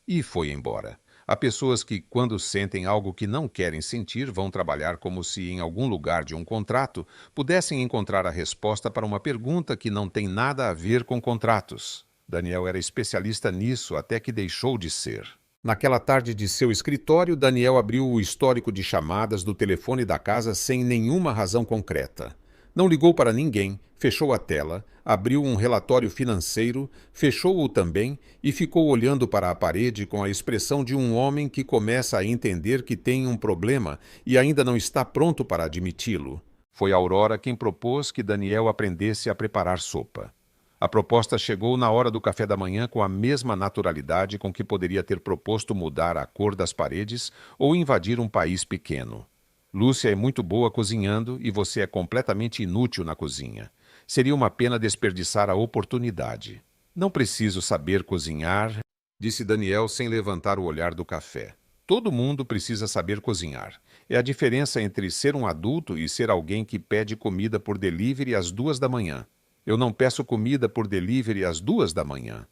A: E foi embora. Há pessoas que, quando sentem algo que não querem sentir, vão trabalhar como se, em algum lugar de um contrato, pudessem encontrar a resposta para uma pergunta que não tem nada a ver com contratos. Daniel era especialista nisso até que deixou de ser. Naquela tarde de seu escritório, Daniel abriu o histórico de chamadas do telefone da casa sem nenhuma razão concreta. Não ligou para ninguém, fechou a tela, abriu um relatório financeiro, fechou-o também e ficou olhando para a parede com a expressão de um homem que começa a entender que tem um problema e ainda não está pronto para admiti-lo. Foi Aurora quem propôs que Daniel aprendesse a preparar sopa. A proposta chegou na hora do café da manhã com a mesma naturalidade com que poderia ter proposto mudar a cor das paredes ou invadir um país pequeno. Lúcia é muito boa cozinhando e você é completamente inútil na cozinha. Seria uma pena desperdiçar a oportunidade. Não preciso saber cozinhar, disse Daniel sem levantar o olhar do café. Todo mundo precisa saber cozinhar. É a diferença entre ser um adulto e ser alguém que pede comida por delivery às 2 da manhã. Eu não peço comida por delivery às 2 da manhã.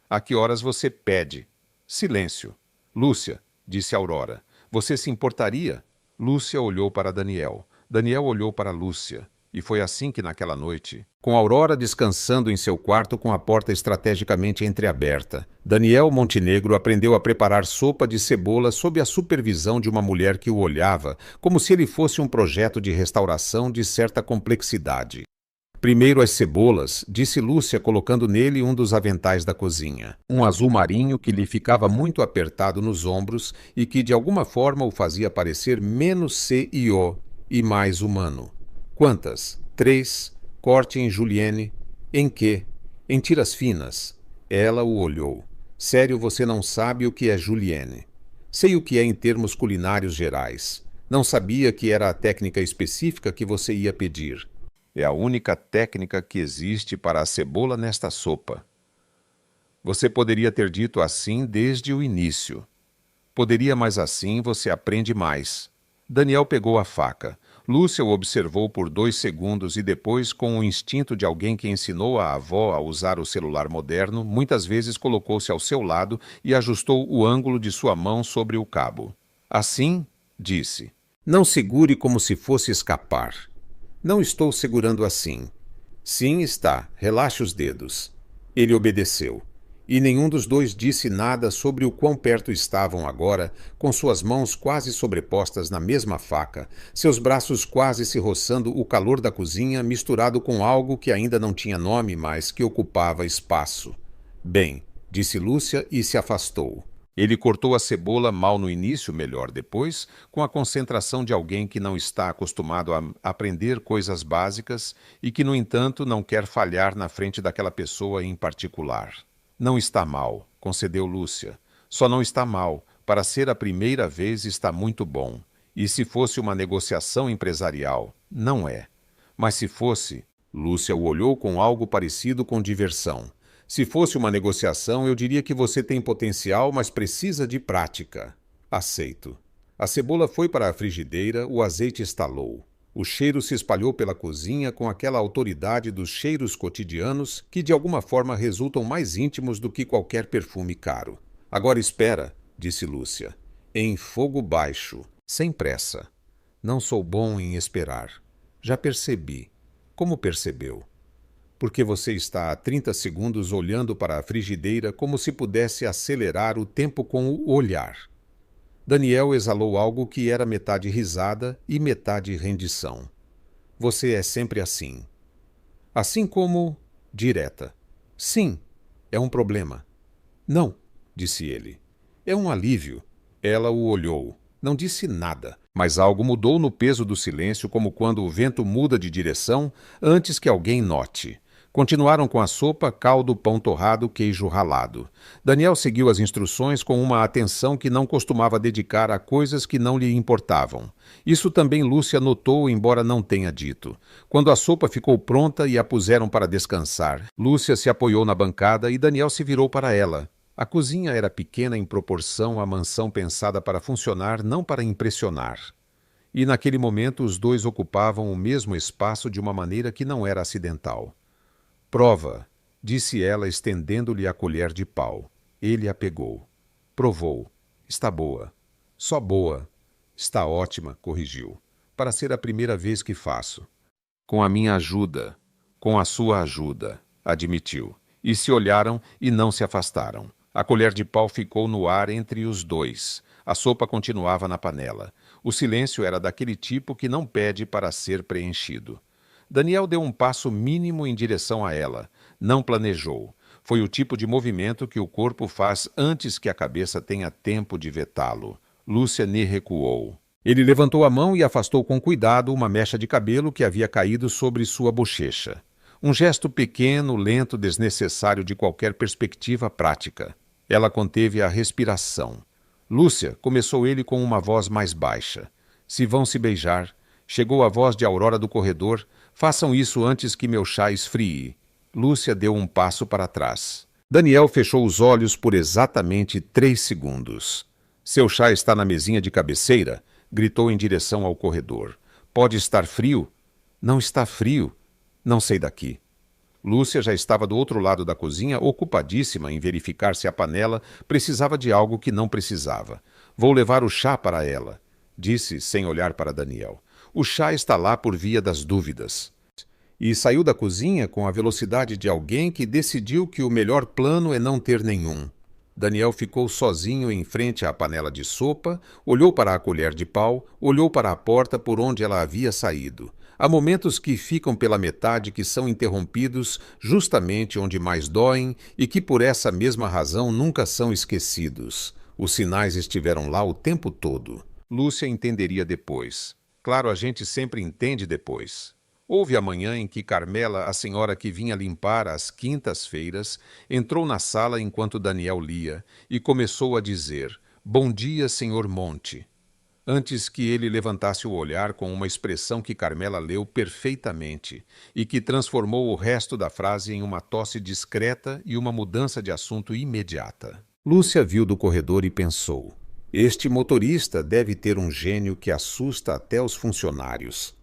A: A que horas você pede? Silêncio. Lúcia, disse Aurora, você se importaria? Lúcia olhou para Daniel. Daniel olhou para Lúcia. E foi assim que naquela noite, com Aurora descansando em seu quarto com a porta estrategicamente entreaberta, Daniel Montenegro aprendeu a preparar sopa de cebola sob a supervisão de uma mulher que o olhava como se ele fosse um projeto de restauração de certa complexidade. Primeiro as cebolas, disse Lúcia colocando nele um dos aventais da cozinha. Um azul marinho que lhe ficava muito apertado nos ombros e que de alguma forma o fazia parecer menos C&O e mais humano. Quantas? 3. Corte em julienne. Em quê? Em tiras finas. Ela o olhou. Sério, você não sabe o que é julienne. Sei o que é em termos culinários gerais. Não sabia que era a técnica específica que você ia pedir. É a única técnica que existe para a cebola nesta sopa. Você poderia ter dito assim desde o início. Poderia, mas assim você aprende mais. Daniel pegou a faca. Lúcia o observou por 2 segundos e depois, com o instinto de alguém que ensinou a avó a usar o celular moderno, muitas vezes colocou-se ao seu lado e ajustou o ângulo de sua mão sobre o cabo. Assim, disse, não segure como se fosse escapar. Não estou segurando assim. Sim, está. Relaxe os dedos. Ele obedeceu. E nenhum dos dois disse nada sobre o quão perto estavam agora, com suas mãos quase sobrepostas na mesma faca, seus braços quase se roçando o calor da cozinha misturado com algo que ainda não tinha nome, mas que ocupava espaço. Bem, disse Lúcia e se afastou. Ele cortou a cebola mal no início, melhor depois, com a concentração de alguém que não está acostumado a aprender coisas básicas e que, no entanto, não quer falhar na frente daquela pessoa em particular. Não está mal, concedeu Lúcia. Só não está mal. Para ser a primeira vez está muito bom. E se fosse uma negociação empresarial? Não é. Mas se fosse... Lúcia o olhou com algo parecido com diversão. Se fosse uma negociação, eu diria que você tem potencial, mas precisa de prática. Aceito. A cebola foi para a frigideira, o azeite estalou. O cheiro se espalhou pela cozinha com aquela autoridade dos cheiros cotidianos que de alguma forma resultam mais íntimos do que qualquer perfume caro. Agora espera, disse Lúcia. Em fogo baixo, sem pressa. Não sou bom em esperar. Já percebi. Como percebeu? Porque você está há 30 segundos olhando para a frigideira como se pudesse acelerar o tempo com o olhar. Daniel exalou algo que era metade risada e metade rendição. Você é sempre assim. Assim como... direta. Sim, é um problema. Não, disse ele. É um alívio. Ela o olhou. Não disse nada, mas algo mudou no peso do silêncio, como quando o vento muda de direção antes que alguém note. Continuaram com a sopa, caldo, pão torrado, queijo ralado. Daniel seguiu as instruções com uma atenção que não costumava dedicar a coisas que não lhe importavam. Isso também Lúcia notou, embora não tenha dito. Quando a sopa ficou pronta e a puseram para descansar, Lúcia se apoiou na bancada e Daniel se virou para ela. A cozinha era pequena em proporção à mansão pensada para funcionar, não para impressionar. E naquele momento os dois ocupavam o mesmo espaço de uma maneira que não era acidental. Prova, disse ela, estendendo-lhe a colher de pau. Ele a pegou. Provou. Está boa. Só boa. Está ótima, corrigiu. Para ser a primeira vez que faço. Com a minha ajuda. Com a sua ajuda, admitiu. E se olharam e não se afastaram. A colher de pau ficou no ar entre os dois. A sopa continuava na panela. O silêncio era daquele tipo que não pede para ser preenchido. Daniel deu um passo mínimo em direção a ela. Não planejou. Foi o tipo de movimento que o corpo faz antes que a cabeça tenha tempo de vetá-lo. Lúcia ne recuou. Ele levantou a mão e afastou com cuidado uma mecha de cabelo que havia caído sobre sua bochecha. Um gesto pequeno, lento, desnecessário de qualquer perspectiva prática. Ela conteve a respiração. Lúcia, começou ele com uma voz mais baixa. Se vão se beijar. Chegou a voz de Aurora do corredor. Façam isso antes que meu chá esfrie. Lúcia deu um passo para trás. Daniel fechou os olhos por exatamente 3 segundos. Seu chá está na mesinha de cabeceira? Gritou em direção ao corredor. Pode estar frio? Não está frio. Não sei daqui. Lúcia já estava do outro lado da cozinha, ocupadíssima em verificar se a panela precisava de algo que não precisava. Vou levar o chá para ela, disse sem olhar para Daniel. O chá está lá por via das dúvidas. E saiu da cozinha com a velocidade de alguém que decidiu que o melhor plano é não ter nenhum. Daniel ficou sozinho em frente à panela de sopa, olhou para a colher de pau, olhou para a porta por onde ela havia saído. Há momentos que ficam pela metade que são interrompidos justamente onde mais doem e que por essa mesma razão nunca são esquecidos. Os sinais estiveram lá o tempo todo. Lúcia entenderia depois. Claro, a gente sempre entende depois. Houve a manhã em que Carmela, a senhora que vinha limpar às quintas-feiras, entrou na sala enquanto Daniel lia e começou a dizer: "Bom dia, senhor Monte", antes que ele levantasse o olhar com uma expressão que Carmela leu perfeitamente e que transformou o resto da frase em uma tosse discreta e uma mudança de assunto imediata. Lúcia viu do corredor e pensou: este motorista deve ter um gênio que assusta até os funcionários.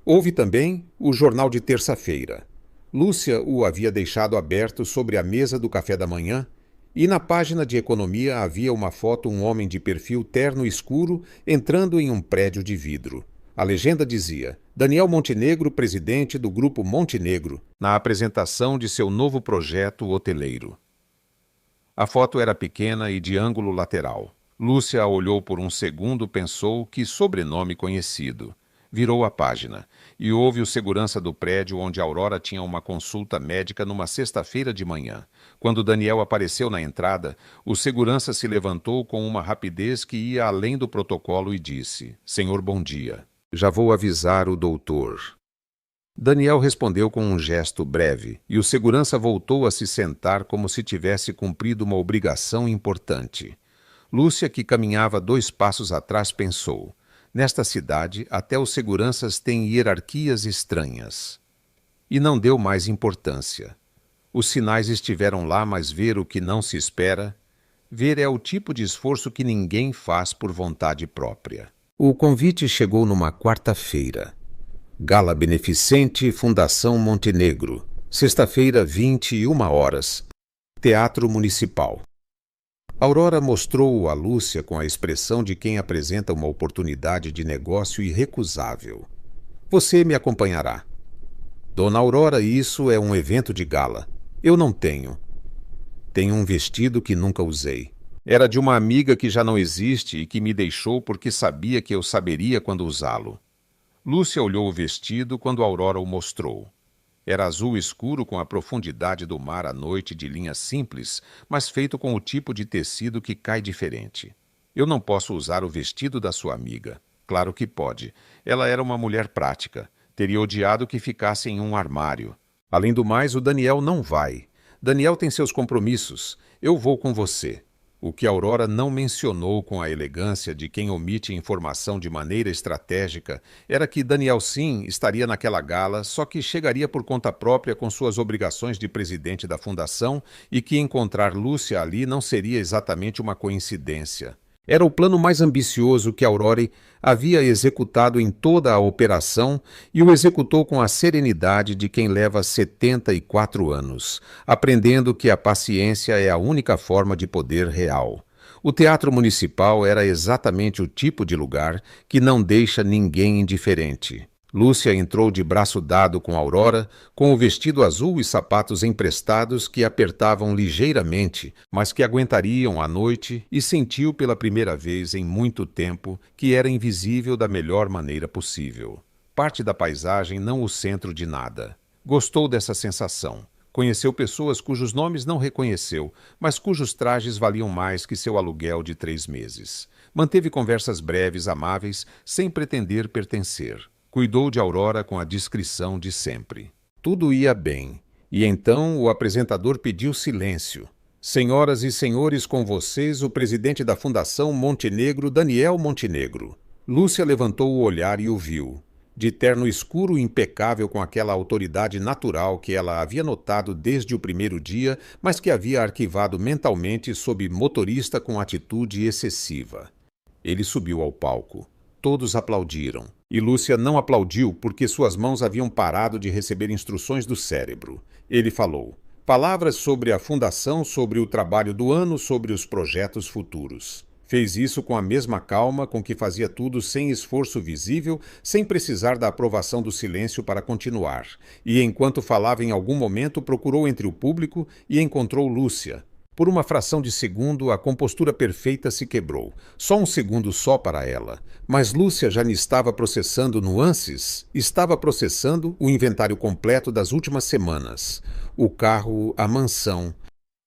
A: Houve também o jornal de terça-feira. Lúcia o havia deixado aberto sobre a mesa do café da manhã e na página de economia havia uma foto um homem de perfil terno escuro entrando em um prédio de vidro. A legenda dizia: Daniel Montenegro, presidente do Grupo Montenegro, na apresentação de seu novo projeto hoteleiro. A foto era pequena e de ângulo lateral. Lúcia a olhou por um segundo, pensou que sobrenome conhecido. Virou a página e houve o segurança do prédio onde Aurora tinha uma consulta médica numa sexta-feira de manhã. Quando Daniel apareceu na entrada, o segurança se levantou com uma rapidez que ia além do protocolo e disse: "Senhor, bom dia. Já vou avisar o doutor." Daniel respondeu com um gesto breve e o segurança voltou a se sentar como se tivesse cumprido uma obrigação importante. Lúcia, que caminhava 2 passos atrás, pensou: nesta cidade, até os seguranças têm hierarquias estranhas. E não deu mais importância. Os sinais estiveram lá, mas ver o que não se espera, ver é o tipo de esforço que ninguém faz por vontade própria. O convite chegou numa quarta-feira. Gala Beneficente Fundação Montenegro. Sexta-feira, 21h. Teatro Municipal. Aurora mostrou-o a Lúcia com a expressão de quem apresenta uma oportunidade de negócio irrecusável. "Você me acompanhará." "Dona Aurora, isso é um evento de gala. Eu não tenho. Tenho um vestido que nunca usei. Era de uma amiga que já não existe e que me deixou porque sabia que eu saberia quando usá-lo." Lúcia olhou o vestido quando Aurora o mostrou. Era azul escuro com a profundidade do mar à noite, de linhas simples, mas feito com o tipo de tecido que cai diferente. "Eu não posso usar o vestido da sua amiga." "Claro que pode. Ela era uma mulher prática. Teria odiado que ficasse em um armário. Além do mais, o Daniel não vai. Daniel tem seus compromissos. Eu vou com você." O que Aurora não mencionou com a elegância de quem omite informação de maneira estratégica era que Daniel sim estaria naquela gala, só que chegaria por conta própria com suas obrigações de presidente da fundação e que encontrar Lúcia ali não seria exatamente uma coincidência. Era o plano mais ambicioso que Aurora havia executado em toda a operação e o executou com a serenidade de quem leva 74 anos, aprendendo que a paciência é a única forma de poder real. O Teatro Municipal era exatamente o tipo de lugar que não deixa ninguém indiferente. Lúcia entrou de braço dado com Aurora, com o vestido azul e sapatos emprestados que apertavam ligeiramente, mas que aguentariam a noite, e sentiu pela primeira vez em muito tempo que era invisível da melhor maneira possível. Parte da paisagem, não o centro de nada. Gostou dessa sensação. Conheceu pessoas cujos nomes não reconheceu, mas cujos trajes valiam mais que seu aluguel de 3 meses. Manteve conversas breves, amáveis, sem pretender pertencer. Cuidou de Aurora com a discrição de sempre. Tudo ia bem. E então o apresentador pediu silêncio. "Senhoras e senhores, com vocês o presidente da Fundação Montenegro, Daniel Montenegro." Lúcia levantou o olhar e o viu. de terno escuro e impecável com aquela autoridade natural que ela havia notado desde o primeiro dia, mas que havia arquivado mentalmente sob motorista com atitude excessiva. Ele subiu ao palco. Todos aplaudiram. E Lúcia não aplaudiu porque suas mãos haviam parado de receber instruções do cérebro. Ele falou palavras sobre a fundação, sobre o trabalho do ano, sobre os projetos futuros. Fez isso com a mesma calma com que fazia tudo, sem esforço visível, sem precisar da aprovação do silêncio para continuar. E enquanto falava em algum momento, procurou entre o público e encontrou Lúcia. Por uma fração de segundo, a compostura perfeita se quebrou. Só um segundo só para ela. Mas Lúcia já lhe estava processando nuances. Estava processando o inventário completo das últimas semanas. O carro, a mansão,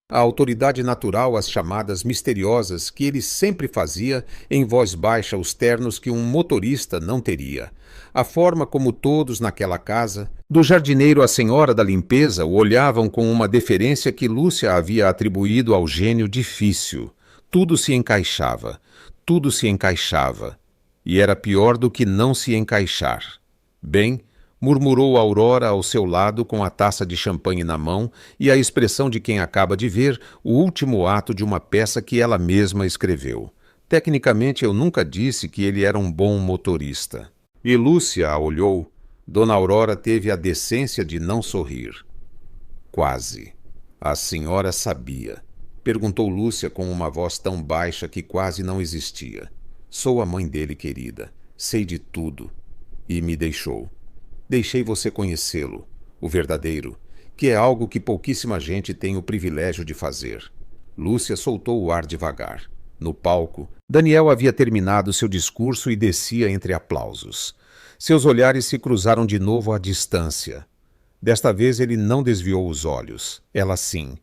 A: a autoridade natural, as chamadas misteriosas que ele sempre fazia, em voz baixa, os ternos que um motorista não teria. A forma como todos naquela casa, do jardineiro à senhora da limpeza, o olhavam com uma deferência que Lúcia havia atribuído ao gênio difícil. Tudo se encaixava. Tudo se encaixava. E era pior do que não se encaixar. Bem, murmurou Aurora ao seu lado com a taça de champanhe na mão e a expressão de quem acaba de ver o último ato de uma peça que ela mesma escreveu. Tecnicamente, eu nunca disse que ele era um bom motorista. E Lúcia a olhou. Dona Aurora teve a decência de não sorrir. Quase. A senhora sabia. Perguntou Lúcia com uma voz tão baixa que quase não existia. Sou a mãe dele, querida. Sei de tudo. E me deixou. Deixei você conhecê-lo, o verdadeiro, que é algo que pouquíssima gente tem o privilégio de fazer. Lúcia soltou o ar devagar. No palco, Daniel havia terminado seu discurso e descia entre aplausos. Seus olhares se cruzaram de novo à distância. Desta vez ele não desviou os olhos. Ela sim.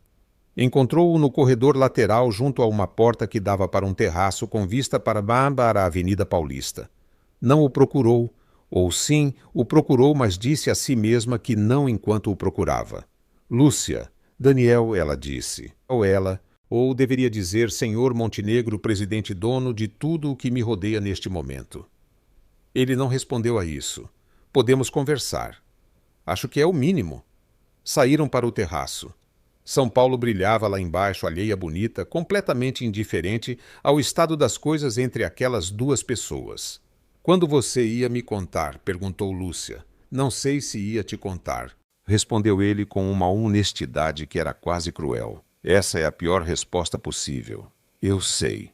A: Encontrou-o no corredor lateral junto a uma porta que dava para um terraço com vista para a Avenida Paulista. Não o procurou. Ou sim, o procurou, mas disse a si mesma que não enquanto o procurava. Lúcia, Daniel, ela disse. Ou deveria dizer senhor Montenegro, presidente dono de tudo o que me rodeia neste momento. Ele não respondeu a isso. Podemos conversar. Acho que é o mínimo. Saíram para o terraço. São Paulo brilhava lá embaixo, alheia bonita, completamente indiferente ao estado das coisas entre aquelas duas pessoas. Quando você ia me contar? Perguntou Lúcia. Não sei se ia te contar. Respondeu ele com uma honestidade que era quase cruel. Essa é a pior resposta possível. Eu sei.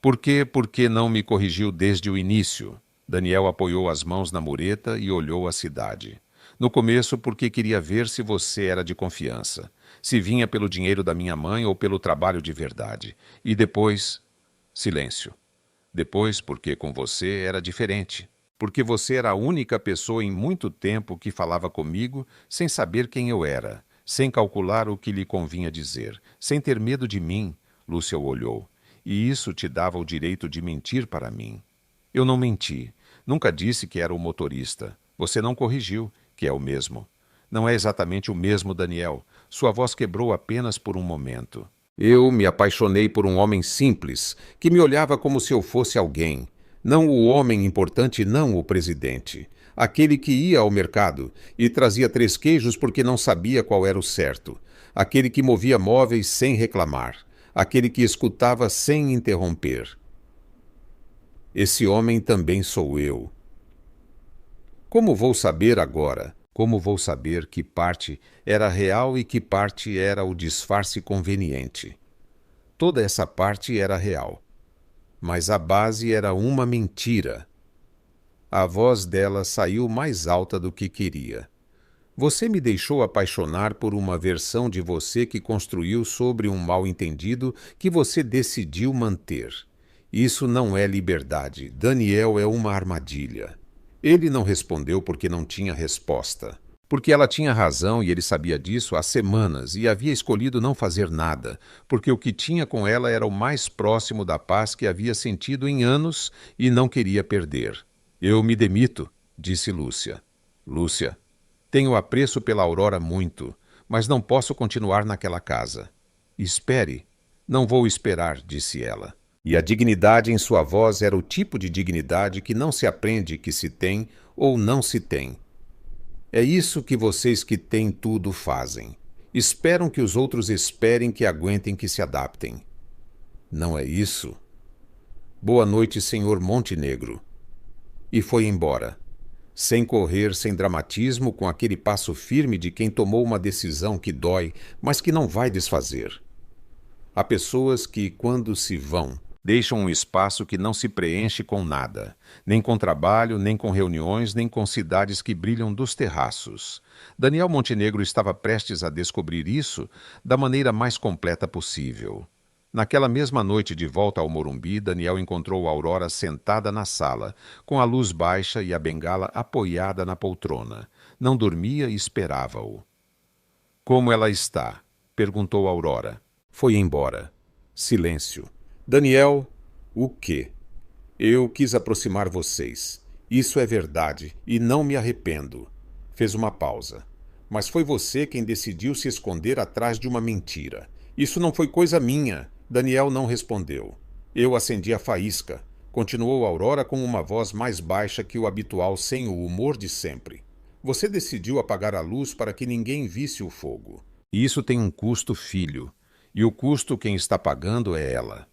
A: Por quê? Porque não me corrigiu desde o início. Daniel apoiou as mãos na mureta e olhou a cidade. No começo, porque queria ver se você era de confiança. Se vinha pelo dinheiro da minha mãe ou pelo trabalho de verdade. E depois... Silêncio. Depois, porque com você era diferente. Porque você era a única pessoa em muito tempo que falava comigo sem saber quem eu era, sem calcular o que lhe convinha dizer, sem ter medo de mim, Lúcia o olhou. E isso te dava o direito de mentir para mim. Eu não menti. Nunca disse que era o motorista. Você não corrigiu, que é o mesmo. Não é exatamente o mesmo, Daniel. Sua voz quebrou apenas por um momento. Eu me apaixonei por um homem simples, que me olhava como se eu fosse alguém. Não o homem importante, não o presidente. Aquele que ia ao mercado e trazia 3 queijos porque não sabia qual era o certo. Aquele que movia móveis sem reclamar. Aquele que escutava sem interromper. Esse homem também sou eu. Como vou saber agora? Como vou saber que parte era real e que parte era o disfarce conveniente? Toda essa parte era real. Mas a base era uma mentira. A voz dela saiu mais alta do que queria. Você me deixou apaixonar por uma versão de você que construiu sobre um mal-entendido que você decidiu manter. Isso não é liberdade. Daniel é uma armadilha. Ele não respondeu porque não tinha resposta. Porque ela tinha razão e ele sabia disso há semanas e havia escolhido não fazer nada, porque o que tinha com ela era o mais próximo da paz que havia sentido em anos e não queria perder. Eu me demito, disse Lúcia. Lúcia, tenho apreço pela Aurora muito, mas não posso continuar naquela casa. Espere. Não vou esperar, disse ela. E a dignidade em sua voz era o tipo de dignidade que não se aprende que se tem ou não se tem. É isso que vocês que têm tudo fazem. Esperam que os outros esperem que aguentem que se adaptem. Não é isso? Boa noite, senhor Montenegro. E foi embora. Sem correr, sem dramatismo, com aquele passo firme de quem tomou uma decisão que dói, mas que não vai desfazer. Há pessoas que, quando se vão, deixam um espaço que não se preenche com nada, nem com trabalho, nem com reuniões, nem com cidades que brilham dos terraços. Daniel Montenegro estava prestes a descobrir isso da maneira mais completa possível. Naquela mesma noite de volta ao Morumbi, Daniel encontrou Aurora sentada na sala, com a luz baixa e a bengala apoiada na poltrona. Não dormia e esperava-o. Como ela está? Perguntou Aurora. Foi embora. Silêncio. Daniel, o quê? Eu quis aproximar vocês. Isso é verdade, e não me arrependo. Fez uma pausa. Mas foi você quem decidiu se esconder atrás de uma mentira. Isso não foi coisa minha. Daniel não respondeu. Eu acendi a faísca. Continuou Aurora com uma voz mais baixa que o habitual, sem o humor de sempre. Você decidiu apagar a luz para que ninguém visse o fogo. Isso tem um custo, filho. E o custo quem está pagando é ela.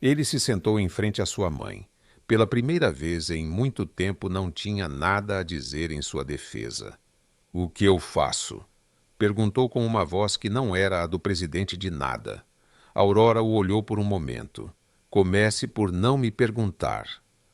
A: Ele se sentou em frente à sua mãe. Pela primeira vez em muito tempo não tinha nada a dizer em sua defesa. O que eu faço? Perguntou com uma voz que não era a do presidente de nada. Aurora o olhou por um momento. Comece por não me perguntar.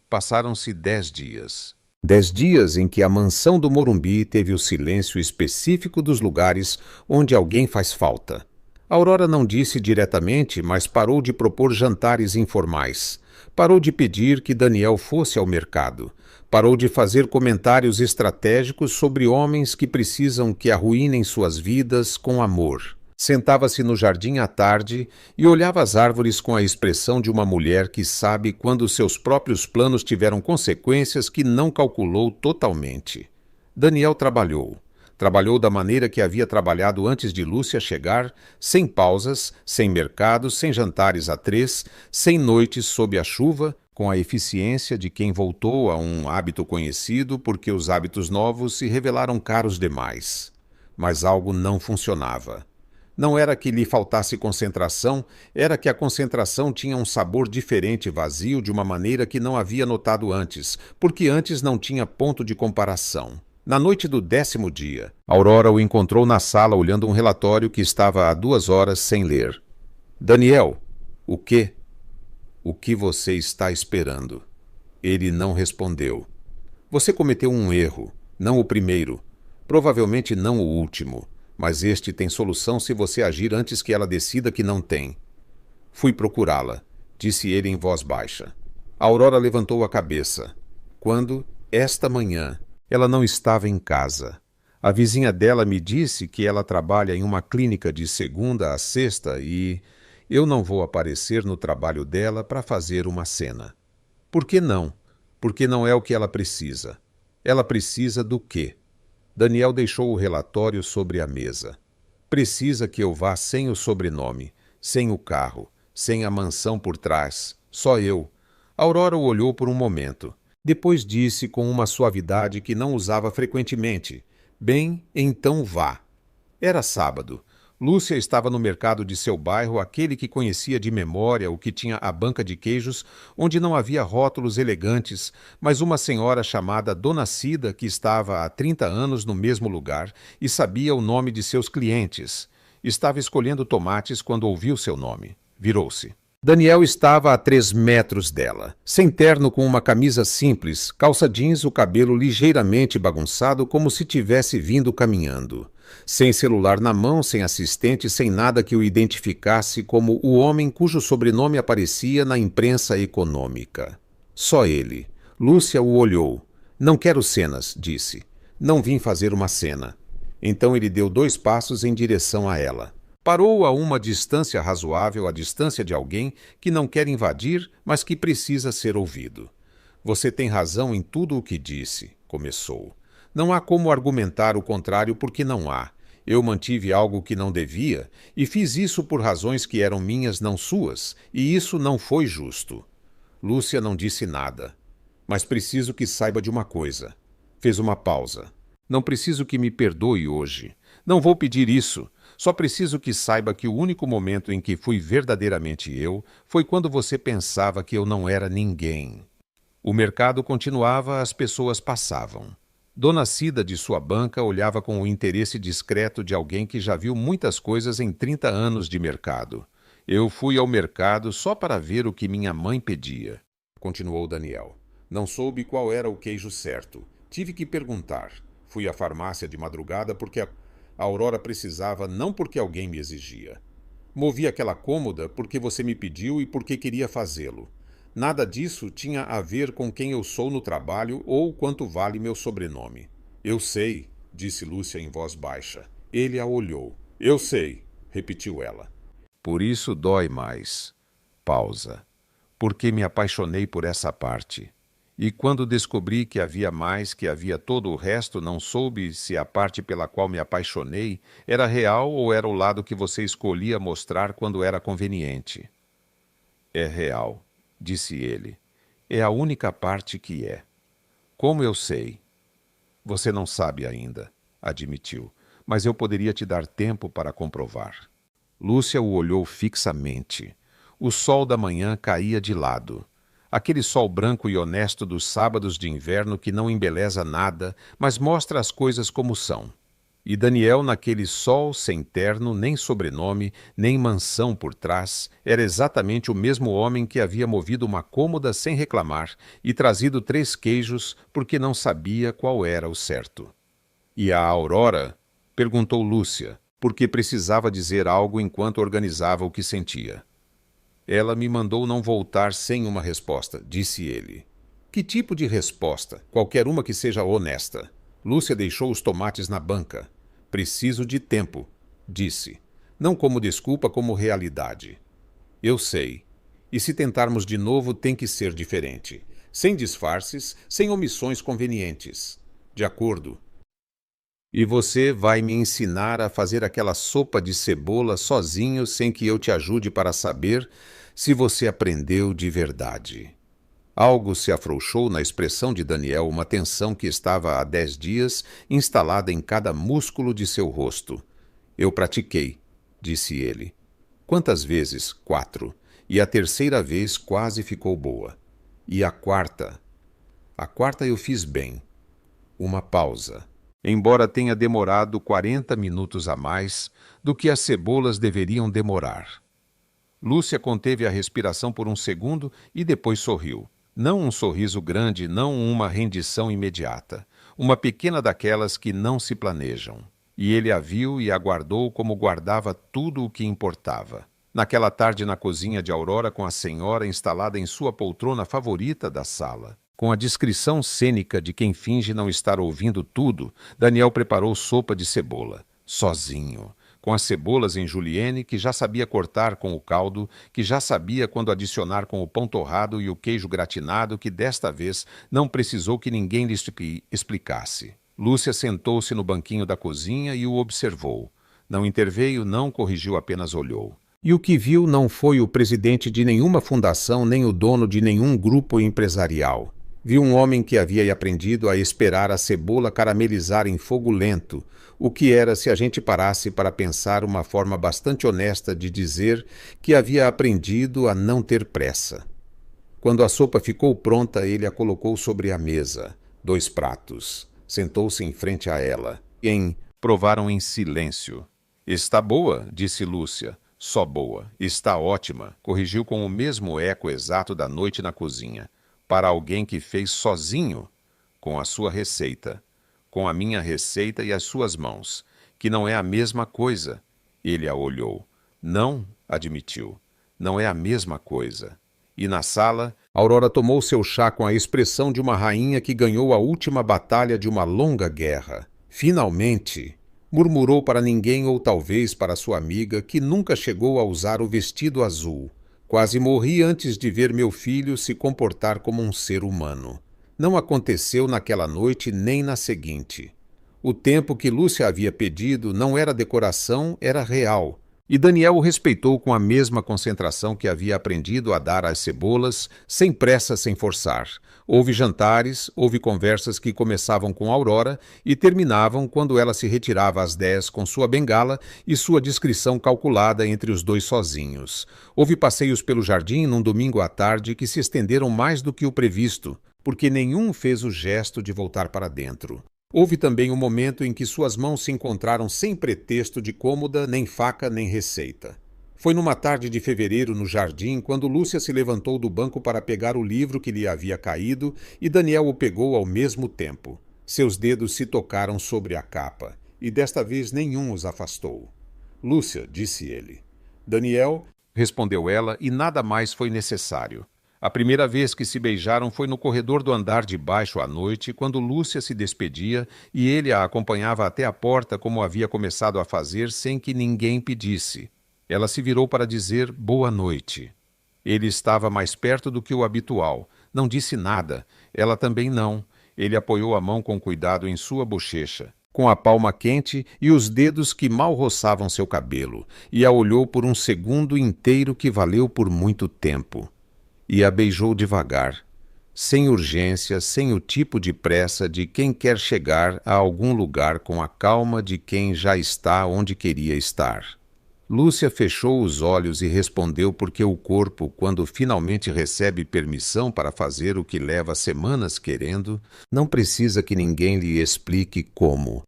A: Passaram-se 10 dias. 10 dias em que a mansão do Morumbi teve o silêncio específico dos lugares onde alguém faz falta. Aurora não disse diretamente, mas parou de propor jantares informais. Parou de pedir que Daniel fosse ao mercado. Parou de fazer comentários estratégicos sobre homens que precisam que arruinem suas vidas com amor. Sentava-se no jardim à tarde e olhava as árvores com a expressão de uma mulher que sabe quando seus próprios planos tiveram consequências que não calculou totalmente. Daniel trabalhou. Trabalhou da maneira que havia trabalhado antes de Lúcia chegar, sem pausas, sem mercados, sem jantares a 3, sem noites sob a chuva, com a eficiência de quem voltou a um hábito conhecido porque os hábitos novos se revelaram caros demais. Mas algo não funcionava. Não era que lhe faltasse concentração, era que a concentração tinha um sabor diferente, vazio, de uma maneira que não havia notado antes, porque antes não tinha ponto de comparação. Na noite do 10º dia, Aurora o encontrou na sala olhando um relatório que estava há 2 horas sem ler. Daniel, o quê? O que você está esperando? Ele não respondeu. Você cometeu um erro, não o primeiro, provavelmente não o último. Mas este tem solução se você agir antes que ela decida que não tem. Fui procurá-la, disse ele em voz baixa. A Aurora levantou a cabeça. Quando, esta manhã, ela não estava em casa. A vizinha dela me disse que ela trabalha em uma clínica de segunda a sexta e eu não vou aparecer no trabalho dela para fazer uma cena. Por que não? Porque não é o que ela precisa. Ela precisa do quê? Daniel deixou o relatório sobre a mesa. Precisa que eu vá sem o sobrenome, sem o carro, sem a mansão por trás. Só eu. Aurora o olhou por um momento. Depois disse com uma suavidade que não usava frequentemente. Bem, então vá. Era sábado. Lúcia estava no mercado de seu bairro, aquele que conhecia de memória, o que tinha a banca de queijos, onde não havia rótulos elegantes, mas uma senhora chamada Dona Cida, que estava há 30 anos no mesmo lugar e sabia o nome de seus clientes. Estava escolhendo tomates quando ouviu seu nome. Virou-se. Daniel estava a 3 metros dela, sem terno, com uma camisa simples, calça jeans, o cabelo ligeiramente bagunçado como se tivesse vindo caminhando. Sem celular na mão, sem assistente, sem nada que o identificasse como o homem cujo sobrenome aparecia na imprensa econômica. Só ele. Lúcia o olhou. Não quero cenas, disse. Não vim fazer uma cena. Então ele deu 2 passos em direção a ela. Parou a uma distância razoável, a distância de alguém que não quer invadir, mas que precisa ser ouvido. Você tem razão em tudo o que disse, começou. Não há como argumentar o contrário porque não há. Eu mantive algo que não devia e fiz isso por razões que eram minhas, não suas, e isso não foi justo. Lúcia não disse nada. Mas preciso que saiba de uma coisa. Fez uma pausa. Não preciso que me perdoe hoje. Não vou pedir isso. Só preciso que saiba que o único momento em que fui verdadeiramente eu foi quando você pensava que eu não era ninguém. O mercado continuava, as pessoas passavam. Dona Cida, de sua banca, olhava com o interesse discreto de alguém que já viu muitas coisas em 30 anos de mercado. Eu fui ao mercado só para ver o que minha mãe pedia. Continuou Daniel. Não soube qual era o queijo certo. Tive que perguntar. Fui à farmácia de madrugada porque a Aurora precisava, não porque alguém me exigia. Movi aquela cômoda porque você me pediu e porque queria fazê-lo. Nada disso tinha a ver com quem eu sou no trabalho ou quanto vale meu sobrenome. Eu sei, disse Lúcia em voz baixa. Ele a olhou. Eu sei, repetiu ela. Por isso dói mais. Pausa. Porque me apaixonei por essa parte. E quando descobri que havia mais, que havia todo o resto, não soube se a parte pela qual me apaixonei era real ou era o lado que você escolhia mostrar quando era conveniente. É real, disse ele. É a única parte que é. Como eu sei? Você não sabe ainda, admitiu, mas eu poderia te dar tempo para comprovar. Lúcia o olhou fixamente. O sol da manhã caía de lado. Aquele sol branco e honesto dos sábados de inverno que não embeleza nada, mas mostra as coisas como são. E Daniel, naquele sol sem terno, nem sobrenome, nem mansão por trás, era exatamente o mesmo homem que havia movido uma cômoda sem reclamar e trazido 3 queijos porque não sabia qual era o certo. E a Aurora? Perguntou Lúcia, porque precisava dizer algo enquanto organizava o que sentia. Ela me mandou não voltar sem uma resposta, disse ele. Que tipo de resposta? Qualquer uma que seja honesta. Lúcia deixou os tomates na banca. Preciso de tempo, disse. Não como desculpa, como realidade. Eu sei. E se tentarmos de novo, tem que ser diferente. Sem disfarces, sem omissões convenientes. De acordo. E você vai me ensinar a fazer aquela sopa de cebola sozinho sem que eu te ajude para saber se você aprendeu de verdade. Algo se afrouxou na expressão de Daniel, uma tensão que estava há 10 dias instalada em cada músculo de seu rosto. Eu pratiquei, disse ele. Quantas vezes? 4. E a terceira vez quase ficou boa. E a quarta? A quarta eu fiz bem. Uma pausa. Embora tenha demorado 40 minutos a mais do que as cebolas deveriam demorar. Lúcia conteve a respiração por um segundo e depois sorriu. Não um sorriso grande, não uma rendição imediata. Uma pequena daquelas que não se planejam. E ele a viu e aguardou como guardava tudo o que importava. Naquela tarde na cozinha de Aurora, com a senhora instalada em sua poltrona favorita da sala. Com a discrição cênica de quem finge não estar ouvindo tudo, Daniel preparou sopa de cebola, sozinho, com as cebolas em julienne, que já sabia cortar com o caldo, que já sabia quando adicionar com o pão torrado e o queijo gratinado, que desta vez não precisou que ninguém lhe explicasse. Lúcia sentou-se no banquinho da cozinha e o observou. Não interveio, não corrigiu, apenas olhou. E o que viu não foi o presidente de nenhuma fundação, nem o dono de nenhum grupo empresarial. Viu um homem que havia aprendido a esperar a cebola caramelizar em fogo lento, o que era, se a gente parasse para pensar, uma forma bastante honesta de dizer que havia aprendido a não ter pressa. Quando a sopa ficou pronta, ele a colocou sobre a mesa, 2 pratos. Sentou-se em frente a ela. Provaram em silêncio. Está boa, disse Lúcia. Só boa. Está ótima, corrigiu com o mesmo eco exato da noite na cozinha. Para alguém que fez sozinho, com a sua receita, com a minha receita e as suas mãos, que não é a mesma coisa. Ele a olhou. Não, admitiu. Não é a mesma coisa. E na sala, Aurora tomou seu chá com a expressão de uma rainha que ganhou a última batalha de uma longa guerra. Finalmente, murmurou para ninguém ou talvez para sua amiga, que nunca chegou a usar o vestido azul. Quase morri antes de ver meu filho se comportar como um ser humano. Não aconteceu naquela noite nem na seguinte. O tempo que Lúcia havia pedido não era decoração, era real. E Daniel o respeitou com a mesma concentração que havia aprendido a dar às cebolas, sem pressa, sem forçar. Houve jantares, houve conversas que começavam com Aurora e terminavam quando ela se retirava às 10 com sua bengala e sua discrição calculada entre os dois sozinhos. Houve passeios pelo jardim num domingo à tarde que se estenderam mais do que o previsto, porque nenhum fez o gesto de voltar para dentro. Houve também um momento em que suas mãos se encontraram sem pretexto de cômoda, nem faca, nem receita. Foi numa tarde de fevereiro no jardim, quando Lúcia se levantou do banco para pegar o livro que lhe havia caído e Daniel o pegou ao mesmo tempo. Seus dedos se tocaram sobre a capa, e desta vez nenhum os afastou. Lúcia, disse ele. Daniel, respondeu ela, e nada mais foi necessário. A primeira vez que se beijaram foi no corredor do andar de baixo à noite, quando Lúcia se despedia e ele a acompanhava até a porta como havia começado a fazer sem que ninguém pedisse. Ela se virou para dizer boa noite. Ele estava mais perto do que o habitual. Não disse nada. Ela também não. Ele apoiou a mão com cuidado em sua bochecha, com a palma quente e os dedos que mal roçavam seu cabelo, e a olhou por um segundo inteiro que valeu por muito tempo. E a beijou devagar, sem urgência, sem o tipo de pressa de quem quer chegar a algum lugar com a calma de quem já está onde queria estar. Lúcia fechou os olhos e respondeu porque o corpo, quando finalmente recebe permissão para fazer o que leva semanas querendo, não precisa que ninguém lhe explique como.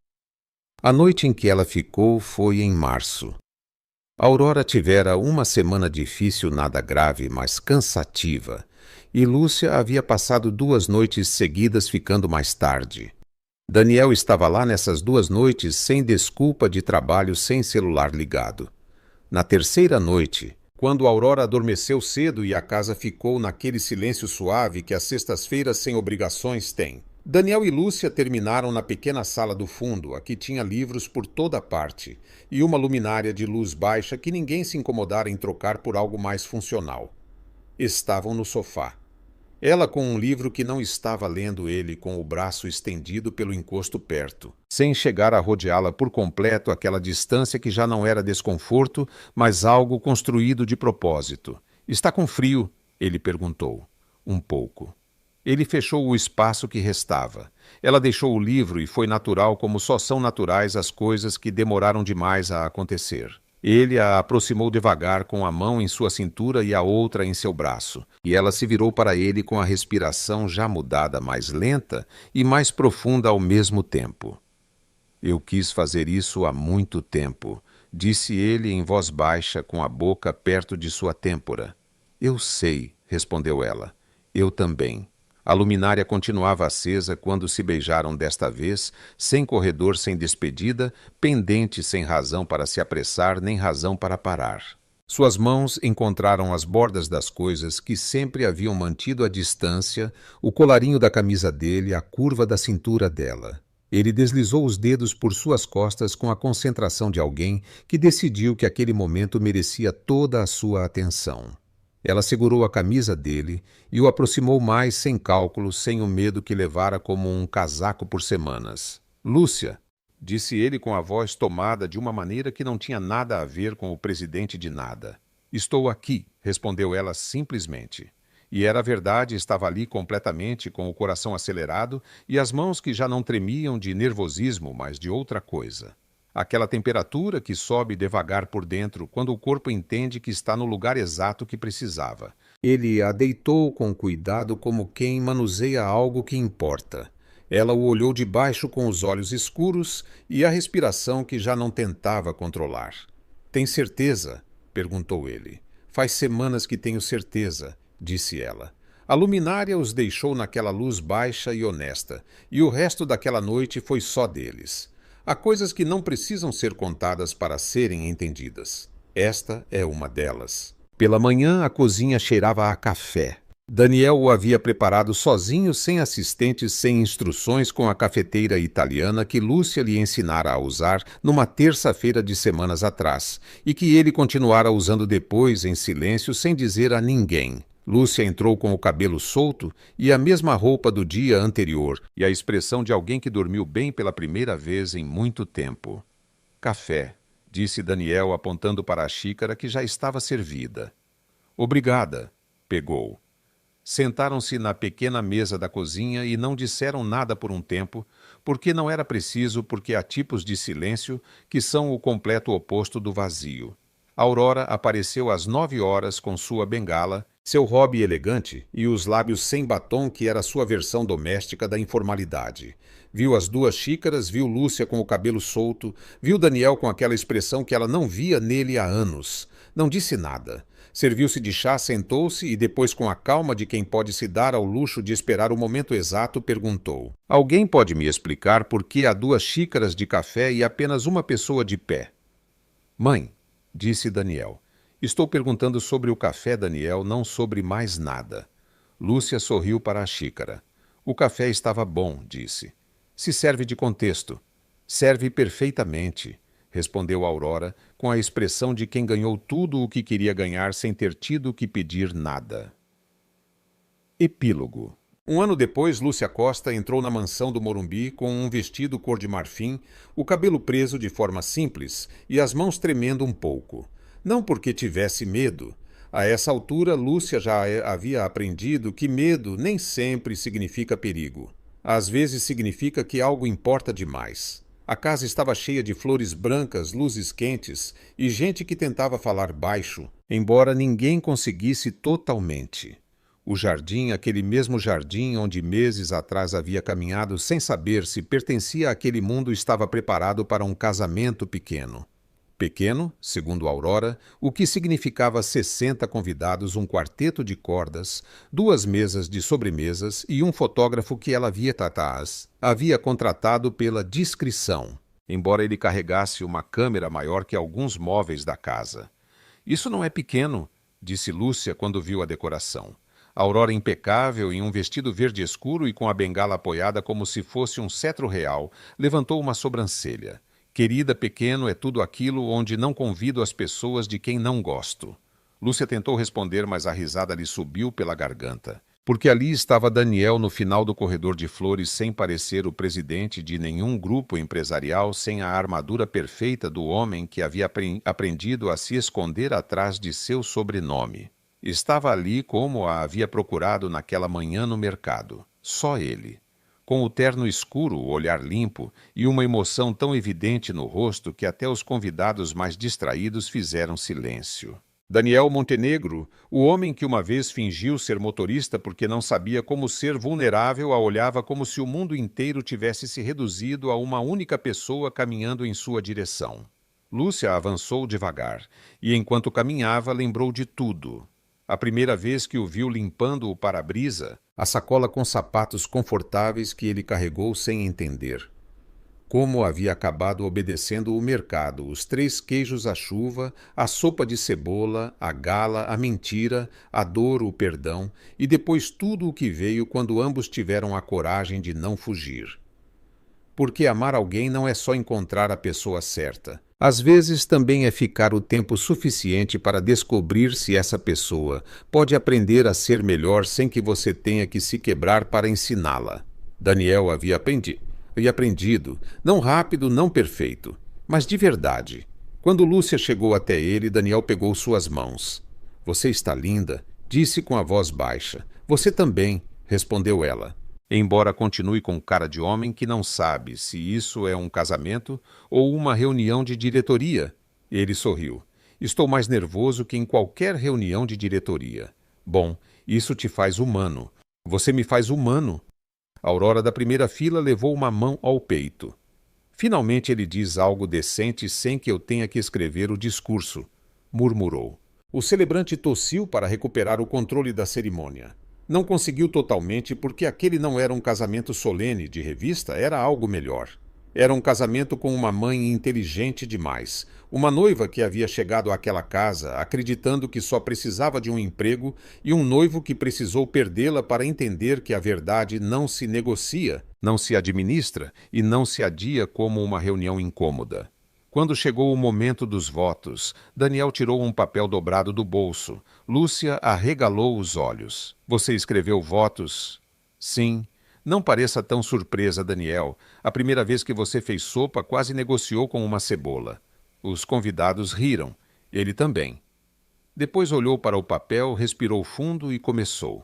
A: A noite em que ela ficou foi em março. Aurora tivera uma semana difícil, nada grave, mas cansativa, e Lúcia havia passado 2 noites seguidas ficando mais tarde. Daniel estava lá nessas 2 noites sem desculpa de trabalho, sem celular ligado. Na terceira noite, quando Aurora adormeceu cedo e a casa ficou naquele silêncio suave que as sextas-feiras sem obrigações têm, Daniel e Lúcia terminaram na pequena sala do fundo, a que tinha livros por toda parte, e uma luminária de luz baixa que ninguém se incomodara em trocar por algo mais funcional. Estavam no sofá. Ela com um livro que não estava lendo, ele com o braço estendido pelo encosto perto, sem chegar a rodeá-la por completo, aquela distância que já não era desconforto, mas algo construído de propósito. "Está com frio?" ele perguntou. "Um pouco." Ele fechou o espaço que restava. Ela deixou o livro e foi natural como só são naturais as coisas que demoraram demais a acontecer. Ele a aproximou devagar com a mão em sua cintura e a outra em seu braço, e ela se virou para ele com a respiração já mudada, mais lenta e mais profunda ao mesmo tempo. "Eu quis fazer isso há muito tempo", disse ele em voz baixa, com a boca perto de sua têmpora. "Eu sei", respondeu ela. "Eu também." A luminária continuava acesa quando se beijaram desta vez, sem corredor, sem despedida, pendente sem razão para se apressar, nem razão para parar. Suas mãos encontraram as bordas das coisas que sempre haviam mantido à distância, o colarinho da camisa dele, a curva da cintura dela. Ele deslizou os dedos por suas costas com a concentração de alguém que decidiu que aquele momento merecia toda a sua atenção. Ela segurou a camisa dele e o aproximou mais sem cálculo, sem o medo que levara como um casaco por semanas. "Lúcia", disse ele com a voz tomada de uma maneira que não tinha nada a ver com o presidente de nada. "Estou aqui", respondeu ela simplesmente. E era verdade, estava ali completamente, com o coração acelerado e as mãos que já não tremiam de nervosismo, mas de outra coisa. Aquela temperatura que sobe devagar por dentro quando o corpo entende que está no lugar exato que precisava. Ele a deitou com cuidado como quem manuseia algo que importa. Ela o olhou de baixo com os olhos escuros e a respiração que já não tentava controlar. "Tem certeza?" perguntou ele. "Faz semanas que tenho certeza", disse ela. A luminária os deixou naquela luz baixa e honesta, e o resto daquela noite foi só deles. Há coisas que não precisam ser contadas para serem entendidas. Esta é uma delas. Pela manhã, a cozinha cheirava a café. Daniel o havia preparado sozinho, sem assistentes, sem instruções, com a cafeteira italiana que Lúcia lhe ensinara a usar numa terça-feira de semanas atrás, e que ele continuara usando depois, em silêncio, sem dizer a ninguém. Lúcia entrou com o cabelo solto e a mesma roupa do dia anterior, e a expressão de alguém que dormiu bem pela primeira vez em muito tempo. Café, disse Daniel apontando para a xícara que já estava servida. Obrigada, pegou. Sentaram-se na pequena mesa da cozinha e não disseram nada por um tempo, porque não era preciso, porque há tipos de silêncio que são o completo oposto do vazio. Aurora apareceu às 9 horas com sua bengala, seu hobby elegante e os lábios sem batom que era sua versão doméstica da informalidade. Viu as 2 xícaras, viu Lúcia com o cabelo solto, viu Daniel com aquela expressão que ela não via nele há anos. Não disse nada. Serviu-se de chá, sentou-se e depois, com a calma de quem pode se dar ao luxo de esperar o momento exato, perguntou: Alguém pode me explicar por que há 2 xícaras de café e apenas uma pessoa de pé? Mãe, disse Daniel. Estou perguntando sobre o café, Daniel, não sobre mais nada. Lúcia sorriu para a xícara. O café estava bom, disse. Se serve de contexto. Serve perfeitamente, respondeu Aurora, com a expressão de quem ganhou tudo o que queria ganhar sem ter tido que pedir nada. Epílogo. Um ano depois, Lúcia Costa entrou na mansão do Morumbi com um vestido cor de marfim, o cabelo preso de forma simples e as mãos tremendo um pouco. Não porque tivesse medo. A essa altura, Lúcia já havia aprendido que medo nem sempre significa perigo. Às vezes significa que algo importa demais. A casa estava cheia de flores brancas, luzes quentes e gente que tentava falar baixo, embora ninguém conseguisse totalmente. O jardim, aquele mesmo jardim onde meses atrás havia caminhado sem saber se pertencia àquele mundo, estava preparado para um casamento pequeno. Pequeno, segundo Aurora, o que significava 60 convidados, um quarteto de cordas, 2 mesas de sobremesas e um fotógrafo que ela havia contratado pela discrição, embora ele carregasse uma câmera maior que alguns móveis da casa. Isso não é pequeno, disse Lúcia quando viu a decoração. Aurora impecável, em um vestido verde escuro e com a bengala apoiada como se fosse um cetro real, levantou uma sobrancelha. Querida, pequeno é tudo aquilo onde não convido as pessoas de quem não gosto. Lúcia tentou responder, mas a risada lhe subiu pela garganta. Porque ali estava Daniel no final do corredor de flores, sem parecer o presidente de nenhum grupo empresarial, sem a armadura perfeita do homem que havia aprendido a se esconder atrás de seu sobrenome. Estava ali como a havia procurado naquela manhã no mercado. Só ele. Com o terno escuro, o olhar limpo e uma emoção tão evidente no rosto que até os convidados mais distraídos fizeram silêncio. Daniel Montenegro, o homem que uma vez fingiu ser motorista porque não sabia como ser vulnerável, a olhava como se o mundo inteiro tivesse se reduzido a uma única pessoa caminhando em sua direção. Lúcia avançou devagar e, enquanto caminhava, lembrou de tudo. A primeira vez que o viu limpando o para-brisa, a sacola com sapatos confortáveis que ele carregou sem entender. Como havia acabado obedecendo o mercado, os 3 queijos à chuva, a sopa de cebola, a gala, a mentira, a dor, o perdão, e depois tudo o que veio quando ambos tiveram a coragem de não fugir. Porque amar alguém não é só encontrar a pessoa certa. Às vezes também é ficar o tempo suficiente para descobrir se essa pessoa pode aprender a ser melhor sem que você tenha que se quebrar para ensiná-la. Daniel havia aprendido, não rápido, não perfeito, mas de verdade. Quando Lúcia chegou até ele, Daniel pegou suas mãos. Você está linda, disse com a voz baixa. Você também, respondeu ela. Embora continue com cara de homem que não sabe se isso é um casamento ou uma reunião de diretoria. Ele sorriu. Estou mais nervoso que em qualquer reunião de diretoria. Bom, isso te faz humano. Você me faz humano. A Aurora da primeira fila levou uma mão ao peito. Finalmente ele diz algo decente sem que eu tenha que escrever o discurso, murmurou. O celebrante tossiu para recuperar o controle da cerimônia. Não conseguiu totalmente porque aquele não era um casamento solene de revista, era algo melhor. Era um casamento com uma mãe inteligente demais. Uma noiva que havia chegado àquela casa acreditando que só precisava de um emprego e um noivo que precisou perdê-la para entender que a verdade não se negocia, não se administra e não se adia como uma reunião incômoda. Quando chegou o momento dos votos, Daniel tirou um papel dobrado do bolso. Lúcia arregalou os olhos. Você escreveu votos? Sim. Não pareça tão surpresa, Daniel. A primeira vez que você fez sopa, quase negociou com uma cebola. Os convidados riram. Ele também. Depois olhou para o papel, respirou fundo e começou.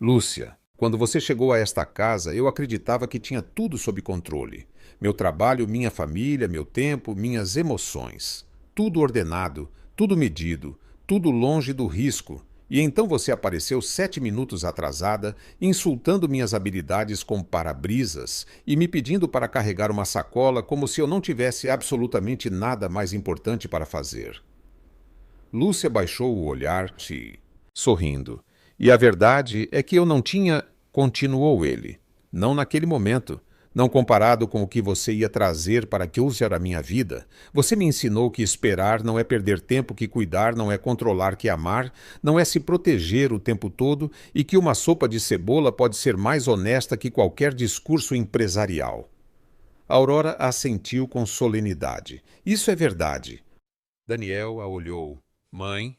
A: Lúcia, quando você chegou a esta casa, eu acreditava que tinha tudo sob controle. Meu trabalho, minha família, meu tempo, minhas emoções. Tudo ordenado, tudo medido, tudo longe do risco. E então você apareceu 7 minutos atrasada, insultando minhas habilidades com para-brisas e me pedindo para carregar uma sacola como se eu não tivesse absolutamente nada mais importante para fazer. Lúcia baixou o olhar, sorrindo. E a verdade é que eu não tinha... Continuou ele. Não naquele momento. Não comparado com o que você ia trazer para que use a minha vida. Você me ensinou que esperar não é perder tempo, que cuidar não é controlar, que amar não é se proteger o tempo todo e que uma sopa de cebola pode ser mais honesta que qualquer discurso empresarial. Aurora assentiu com solenidade. Isso é verdade. Daniel a olhou. Mãe,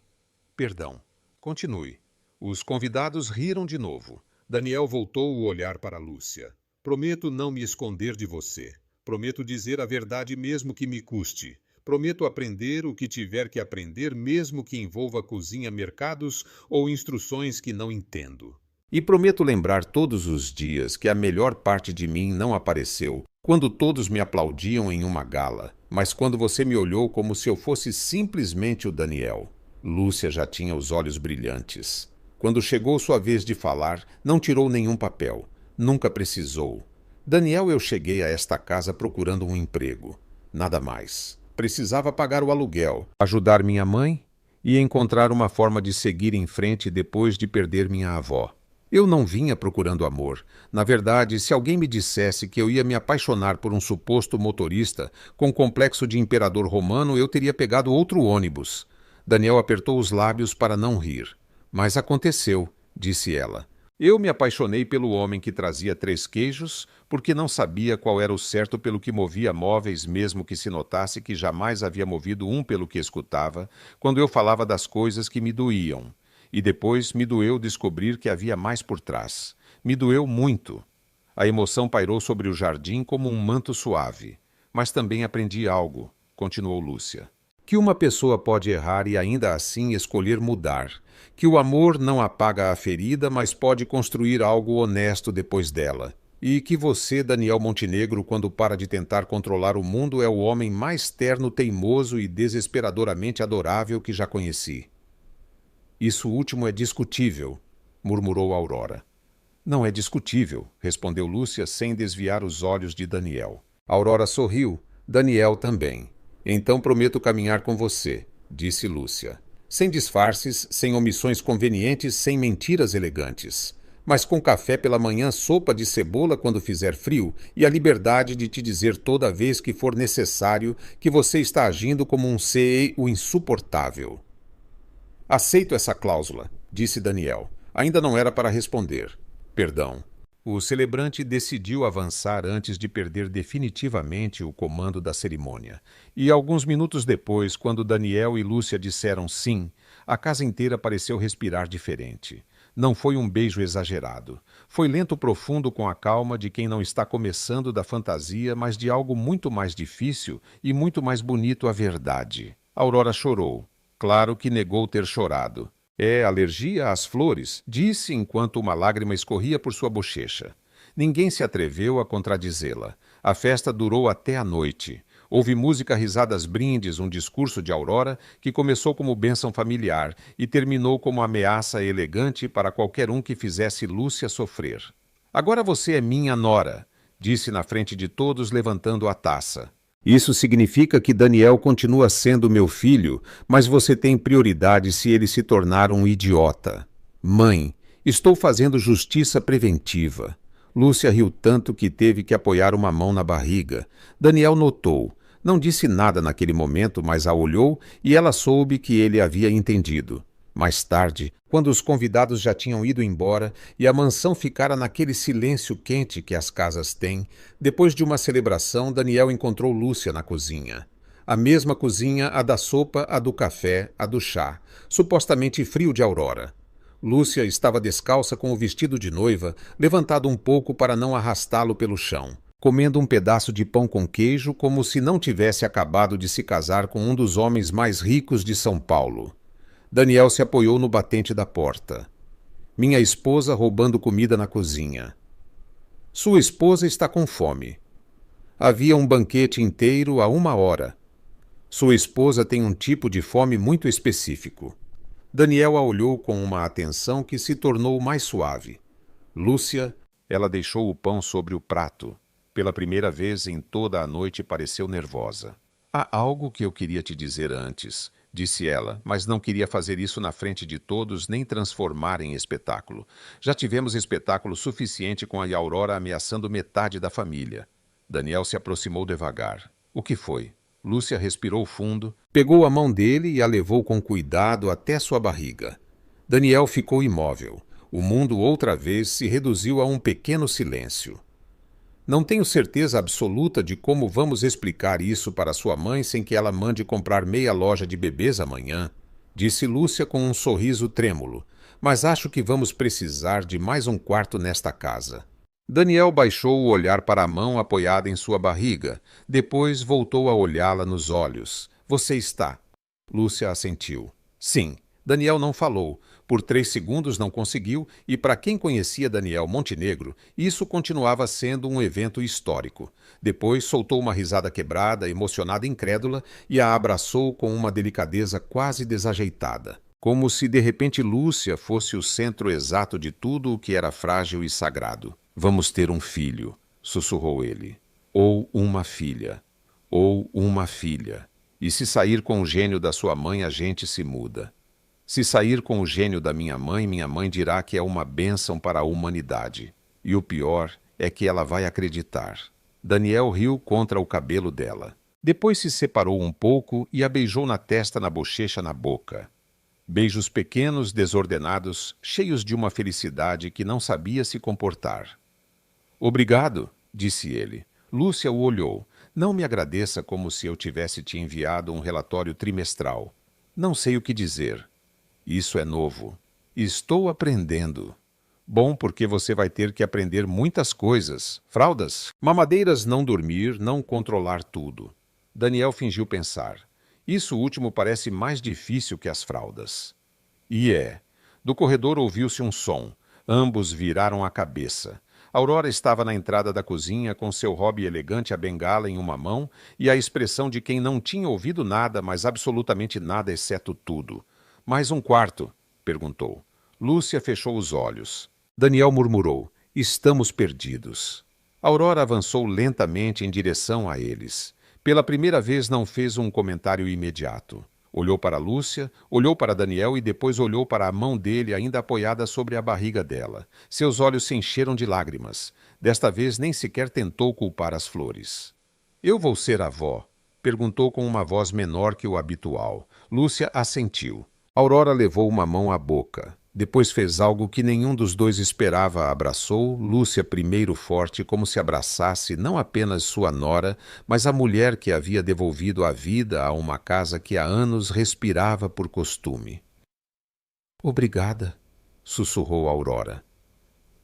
A: perdão. Continue. Os convidados riram de novo. Daniel voltou o olhar para Lúcia. Prometo não me esconder de você. Prometo dizer a verdade mesmo que me custe. Prometo aprender o que tiver que aprender mesmo que envolva cozinha, mercados ou instruções que não entendo. E prometo lembrar todos os dias que a melhor parte de mim não apareceu quando todos me aplaudiam em uma gala, mas quando você me olhou como se eu fosse simplesmente o Daniel. Lúcia já tinha os olhos brilhantes. Quando chegou sua vez de falar, não tirou nenhum papel. Nunca precisou. Daniel, eu cheguei a esta casa procurando um emprego. Nada mais. Precisava pagar o aluguel, ajudar minha mãe e encontrar uma forma de seguir em frente depois de perder minha avó. Eu não vinha procurando amor. Na verdade, se alguém me dissesse que eu ia me apaixonar por um suposto motorista com complexo de imperador romano, eu teria pegado outro ônibus. Daniel apertou os lábios para não rir. Mas aconteceu, disse ela. Eu me apaixonei pelo homem que trazia 3 queijos, porque não sabia qual era o certo pelo que movia móveis, mesmo que se notasse que jamais havia movido um pelo que escutava, quando eu falava das coisas que me doíam. E depois me doeu descobrir que havia mais por trás. Me doeu muito. A emoção pairou sobre o jardim como um manto suave. Mas também aprendi algo, continuou Lúcia. Que uma pessoa pode errar e ainda assim escolher mudar. Que o amor não apaga a ferida, mas pode construir algo honesto depois dela. E que você, Daniel Montenegro, quando para de tentar controlar o mundo, é o homem mais terno, teimoso e desesperadoramente adorável que já conheci. Isso último é discutível, murmurou Aurora. Não é discutível, respondeu Lúcia sem desviar os olhos de Daniel. Aurora sorriu, Daniel também. Então prometo caminhar com você, disse Lúcia. Sem disfarces, sem omissões convenientes, sem mentiras elegantes. Mas com café pela manhã, sopa de cebola quando fizer frio e a liberdade de te dizer toda vez que for necessário que você está agindo como um CEO insuportável. Aceito essa cláusula, disse Daniel. Ainda não era para responder. Perdão. O celebrante decidiu avançar antes de perder definitivamente o comando da cerimônia. E alguns minutos depois, quando Daniel e Lúcia disseram sim, a casa inteira pareceu respirar diferente. Não foi um beijo exagerado. Foi lento profundo com a calma de quem não está começando da fantasia, mas de algo muito mais difícil e muito mais bonito, a verdade. Aurora chorou. Claro que negou ter chorado. É alergia às flores, disse enquanto uma lágrima escorria por sua bochecha. Ninguém se atreveu a contradizê-la. A festa durou até a noite. Houve música, risadas, brindes, um discurso de Aurora que começou como bênção familiar e terminou como ameaça elegante para qualquer um que fizesse Lúcia sofrer. Agora você é minha nora, disse na frente de todos, levantando a taça. Isso significa que Daniel continua sendo meu filho, mas você tem prioridade se ele se tornar um idiota. Mãe, estou fazendo justiça preventiva. Lúcia riu tanto que teve que apoiar uma mão na barriga. Daniel notou. Não disse nada naquele momento, mas a olhou e ela soube que ele havia entendido. Mais tarde, quando os convidados já tinham ido embora e a mansão ficara naquele silêncio quente que as casas têm, depois de uma celebração, Daniel encontrou Lúcia na cozinha. A mesma cozinha, a da sopa, a do café, a do chá, supostamente frio de Aurora. Lúcia estava descalça com o vestido de noiva, levantado um pouco para não arrastá-lo pelo chão, comendo um pedaço de pão com queijo como se não tivesse acabado de se casar com um dos homens mais ricos de São Paulo. Daniel se apoiou no batente da porta. Minha esposa roubando comida na cozinha. Sua esposa está com fome. Havia um banquete inteiro há 1 hora. Sua esposa tem um tipo de fome muito específico. Daniel a olhou com uma atenção que se tornou mais suave. Lúcia, ela deixou o pão sobre o prato. Pela primeira vez em toda a noite pareceu nervosa. Há algo que eu queria te dizer antes, disse ela, mas não queria fazer isso na frente de todos nem transformar em espetáculo. Já tivemos espetáculo suficiente com a Aurora ameaçando metade da família. Daniel se aproximou devagar. O que foi? Lúcia respirou fundo, pegou a mão dele e a levou com cuidado até sua barriga. Daniel ficou imóvel. O mundo outra vez se reduziu a um pequeno silêncio. Não tenho certeza absoluta de como vamos explicar isso para sua mãe sem que ela mande comprar meia loja de bebês amanhã, disse Lúcia com um sorriso trêmulo, mas acho que vamos precisar de mais um quarto nesta casa. Daniel baixou o olhar para a mão apoiada em sua barriga. Depois voltou a olhá-la nos olhos. Você está? Lúcia assentiu. Sim. Daniel não falou. Por 3 segundos não conseguiu, e para quem conhecia Daniel Montenegro, isso continuava sendo um evento histórico. Depois soltou uma risada quebrada, emocionada e incrédula, e a abraçou com uma delicadeza quase desajeitada. Como se de repente Lúcia fosse o centro exato de tudo o que era frágil e sagrado. Vamos ter um filho, sussurrou ele. Ou uma filha. Ou uma filha. E se sair com o gênio da sua mãe, a gente se muda. Se sair com o gênio da minha mãe dirá que é uma bênção para a humanidade. E o pior é que ela vai acreditar. Daniel riu contra o cabelo dela. Depois se separou um pouco e a beijou na testa, na bochecha, na boca. Beijos pequenos, desordenados, cheios de uma felicidade que não sabia se comportar. Obrigado, disse ele. Lúcia o olhou. Não me agradeça como se eu tivesse te enviado um relatório trimestral. Não sei o que dizer. Isso é novo. Estou aprendendo. Bom, porque você vai ter que aprender muitas coisas. Fraldas, mamadeiras, não dormir, não controlar tudo. Daniel fingiu pensar. Isso último parece mais difícil que as fraldas. E é. Do corredor ouviu-se um som. Ambos viraram a cabeça. Aurora estava na entrada da cozinha com seu hobby elegante, a bengala em uma mão e a expressão de quem não tinha ouvido nada, mas absolutamente nada exceto tudo. Mais um quarto? Perguntou. Lúcia fechou os olhos. Daniel murmurou. Estamos perdidos. Aurora avançou lentamente em direção a eles. Pela primeira vez não fez um comentário imediato. Olhou para Lúcia, olhou para Daniel e depois olhou para a mão dele ainda apoiada sobre a barriga dela. Seus olhos se encheram de lágrimas. Desta vez nem sequer tentou culpar as flores. Eu vou ser avó? Perguntou com uma voz menor que o habitual. Lúcia assentiu. Aurora levou uma mão à boca. Depois fez algo que nenhum dos dois esperava. Abraçou, Lúcia primeiro forte, como se abraçasse não apenas sua nora, mas a mulher que havia devolvido a vida a uma casa que há anos respirava por costume. Obrigada, sussurrou Aurora.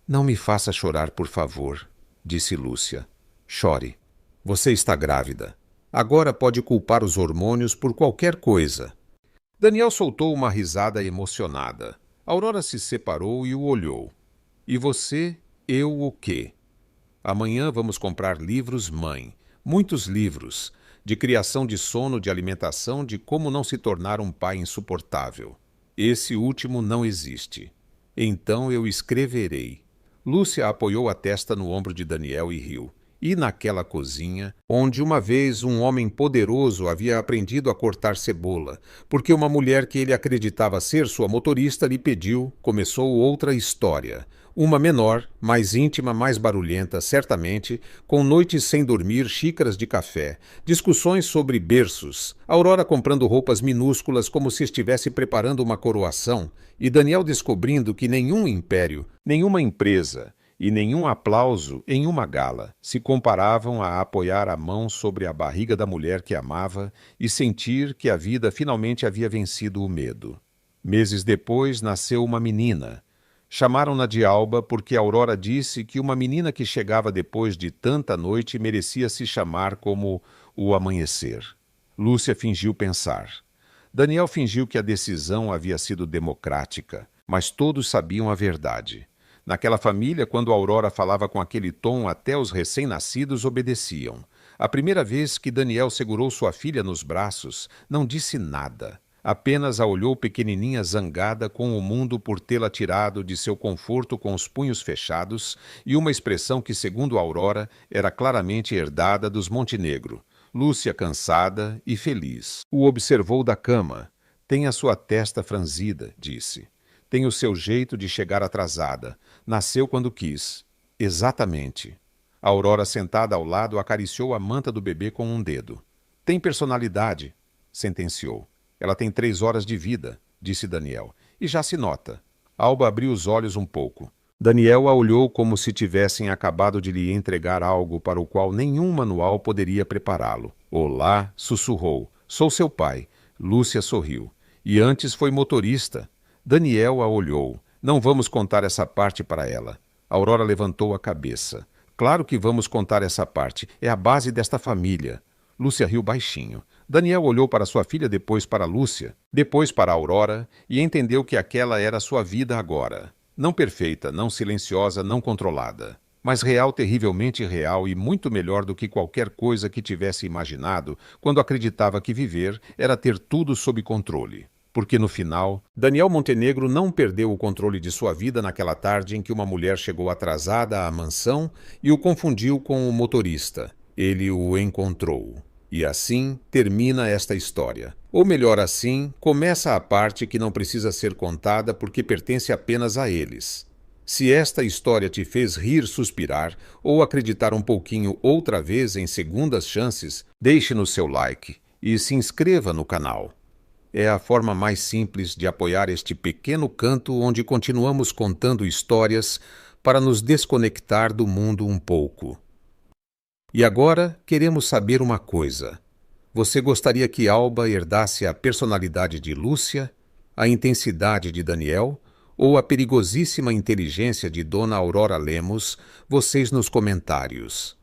A: Não me faça chorar, por favor, disse Lúcia. Chore. Você está grávida. Agora pode culpar os hormônios por qualquer coisa. Daniel soltou uma risada emocionada. Aurora se separou e o olhou. E você, eu o quê? Amanhã vamos comprar livros, mãe. Muitos livros. De criação de sono, de alimentação, de como não se tornar um pai insuportável. Esse último não existe. Então eu escreverei. Lúcia apoiou a testa no ombro de Daniel e riu. E naquela cozinha, onde uma vez um homem poderoso havia aprendido a cortar cebola, porque uma mulher que ele acreditava ser sua motorista lhe pediu, começou outra história. Uma menor, mais íntima, mais barulhenta, certamente, com noites sem dormir, xícaras de café, discussões sobre berços, Aurora comprando roupas minúsculas como se estivesse preparando uma coroação, e Daniel descobrindo que nenhum império, nenhuma empresa, e nenhum aplauso em uma gala se comparavam a apoiar a mão sobre a barriga da mulher que amava e sentir que a vida finalmente havia vencido o medo. Meses depois, nasceu uma menina. Chamaram-na de Alba porque Aurora disse que uma menina que chegava depois de tanta noite merecia se chamar como o amanhecer. Lúcia fingiu pensar. Daniel fingiu que a decisão havia sido democrática, mas todos sabiam a verdade. Naquela família, quando Aurora falava com aquele tom, até os recém-nascidos obedeciam. A primeira vez que Daniel segurou sua filha nos braços, não disse nada. Apenas a olhou pequenininha zangada com o mundo por tê-la tirado de seu conforto com os punhos fechados e uma expressão que, segundo Aurora, era claramente herdada dos Montenegro. Lúcia, cansada e feliz, o observou da cama. Tem a sua testa franzida, disse. Tem o seu jeito de chegar atrasada. Nasceu quando quis. Exatamente. Aurora, sentada ao lado, acariciou a manta do bebê com um dedo. Tem personalidade, sentenciou. Ela tem 3 horas de vida, disse Daniel, e já se nota. Alba abriu os olhos um pouco. Daniel a olhou como se tivessem acabado de lhe entregar algo para o qual nenhum manual poderia prepará-lo. Olá, sussurrou. Sou seu pai. Lúcia sorriu. E antes foi motorista. Daniel a olhou. Não vamos contar essa parte para ela. Aurora levantou a cabeça. Claro que vamos contar essa parte. É a base desta família. Lúcia riu baixinho. Daniel olhou para sua filha, depois para Lúcia, depois para Aurora, e entendeu que aquela era sua vida agora. Não perfeita, não silenciosa, não controlada, mas real, terrivelmente real e muito melhor do que qualquer coisa que tivesse imaginado quando acreditava que viver era ter tudo sob controle. Porque no final, Daniel Montenegro não perdeu o controle de sua vida naquela tarde em que uma mulher chegou atrasada à mansão e o confundiu com o motorista. Ele o encontrou. E assim termina esta história. Ou melhor assim, começa a parte que não precisa ser contada porque pertence apenas a eles. Se esta história te fez rir, suspirar ou acreditar um pouquinho outra vez em segundas chances, deixe-nos seu like e se inscreva no canal. É a forma mais simples de apoiar este pequeno canto onde continuamos contando histórias para nos desconectar do mundo um pouco. E agora queremos saber uma coisa. Você gostaria que Alba herdasse a personalidade de Lúcia, a intensidade de Daniel ou a perigosíssima inteligência de Dona Aurora Lemos? Vocês nos comentários.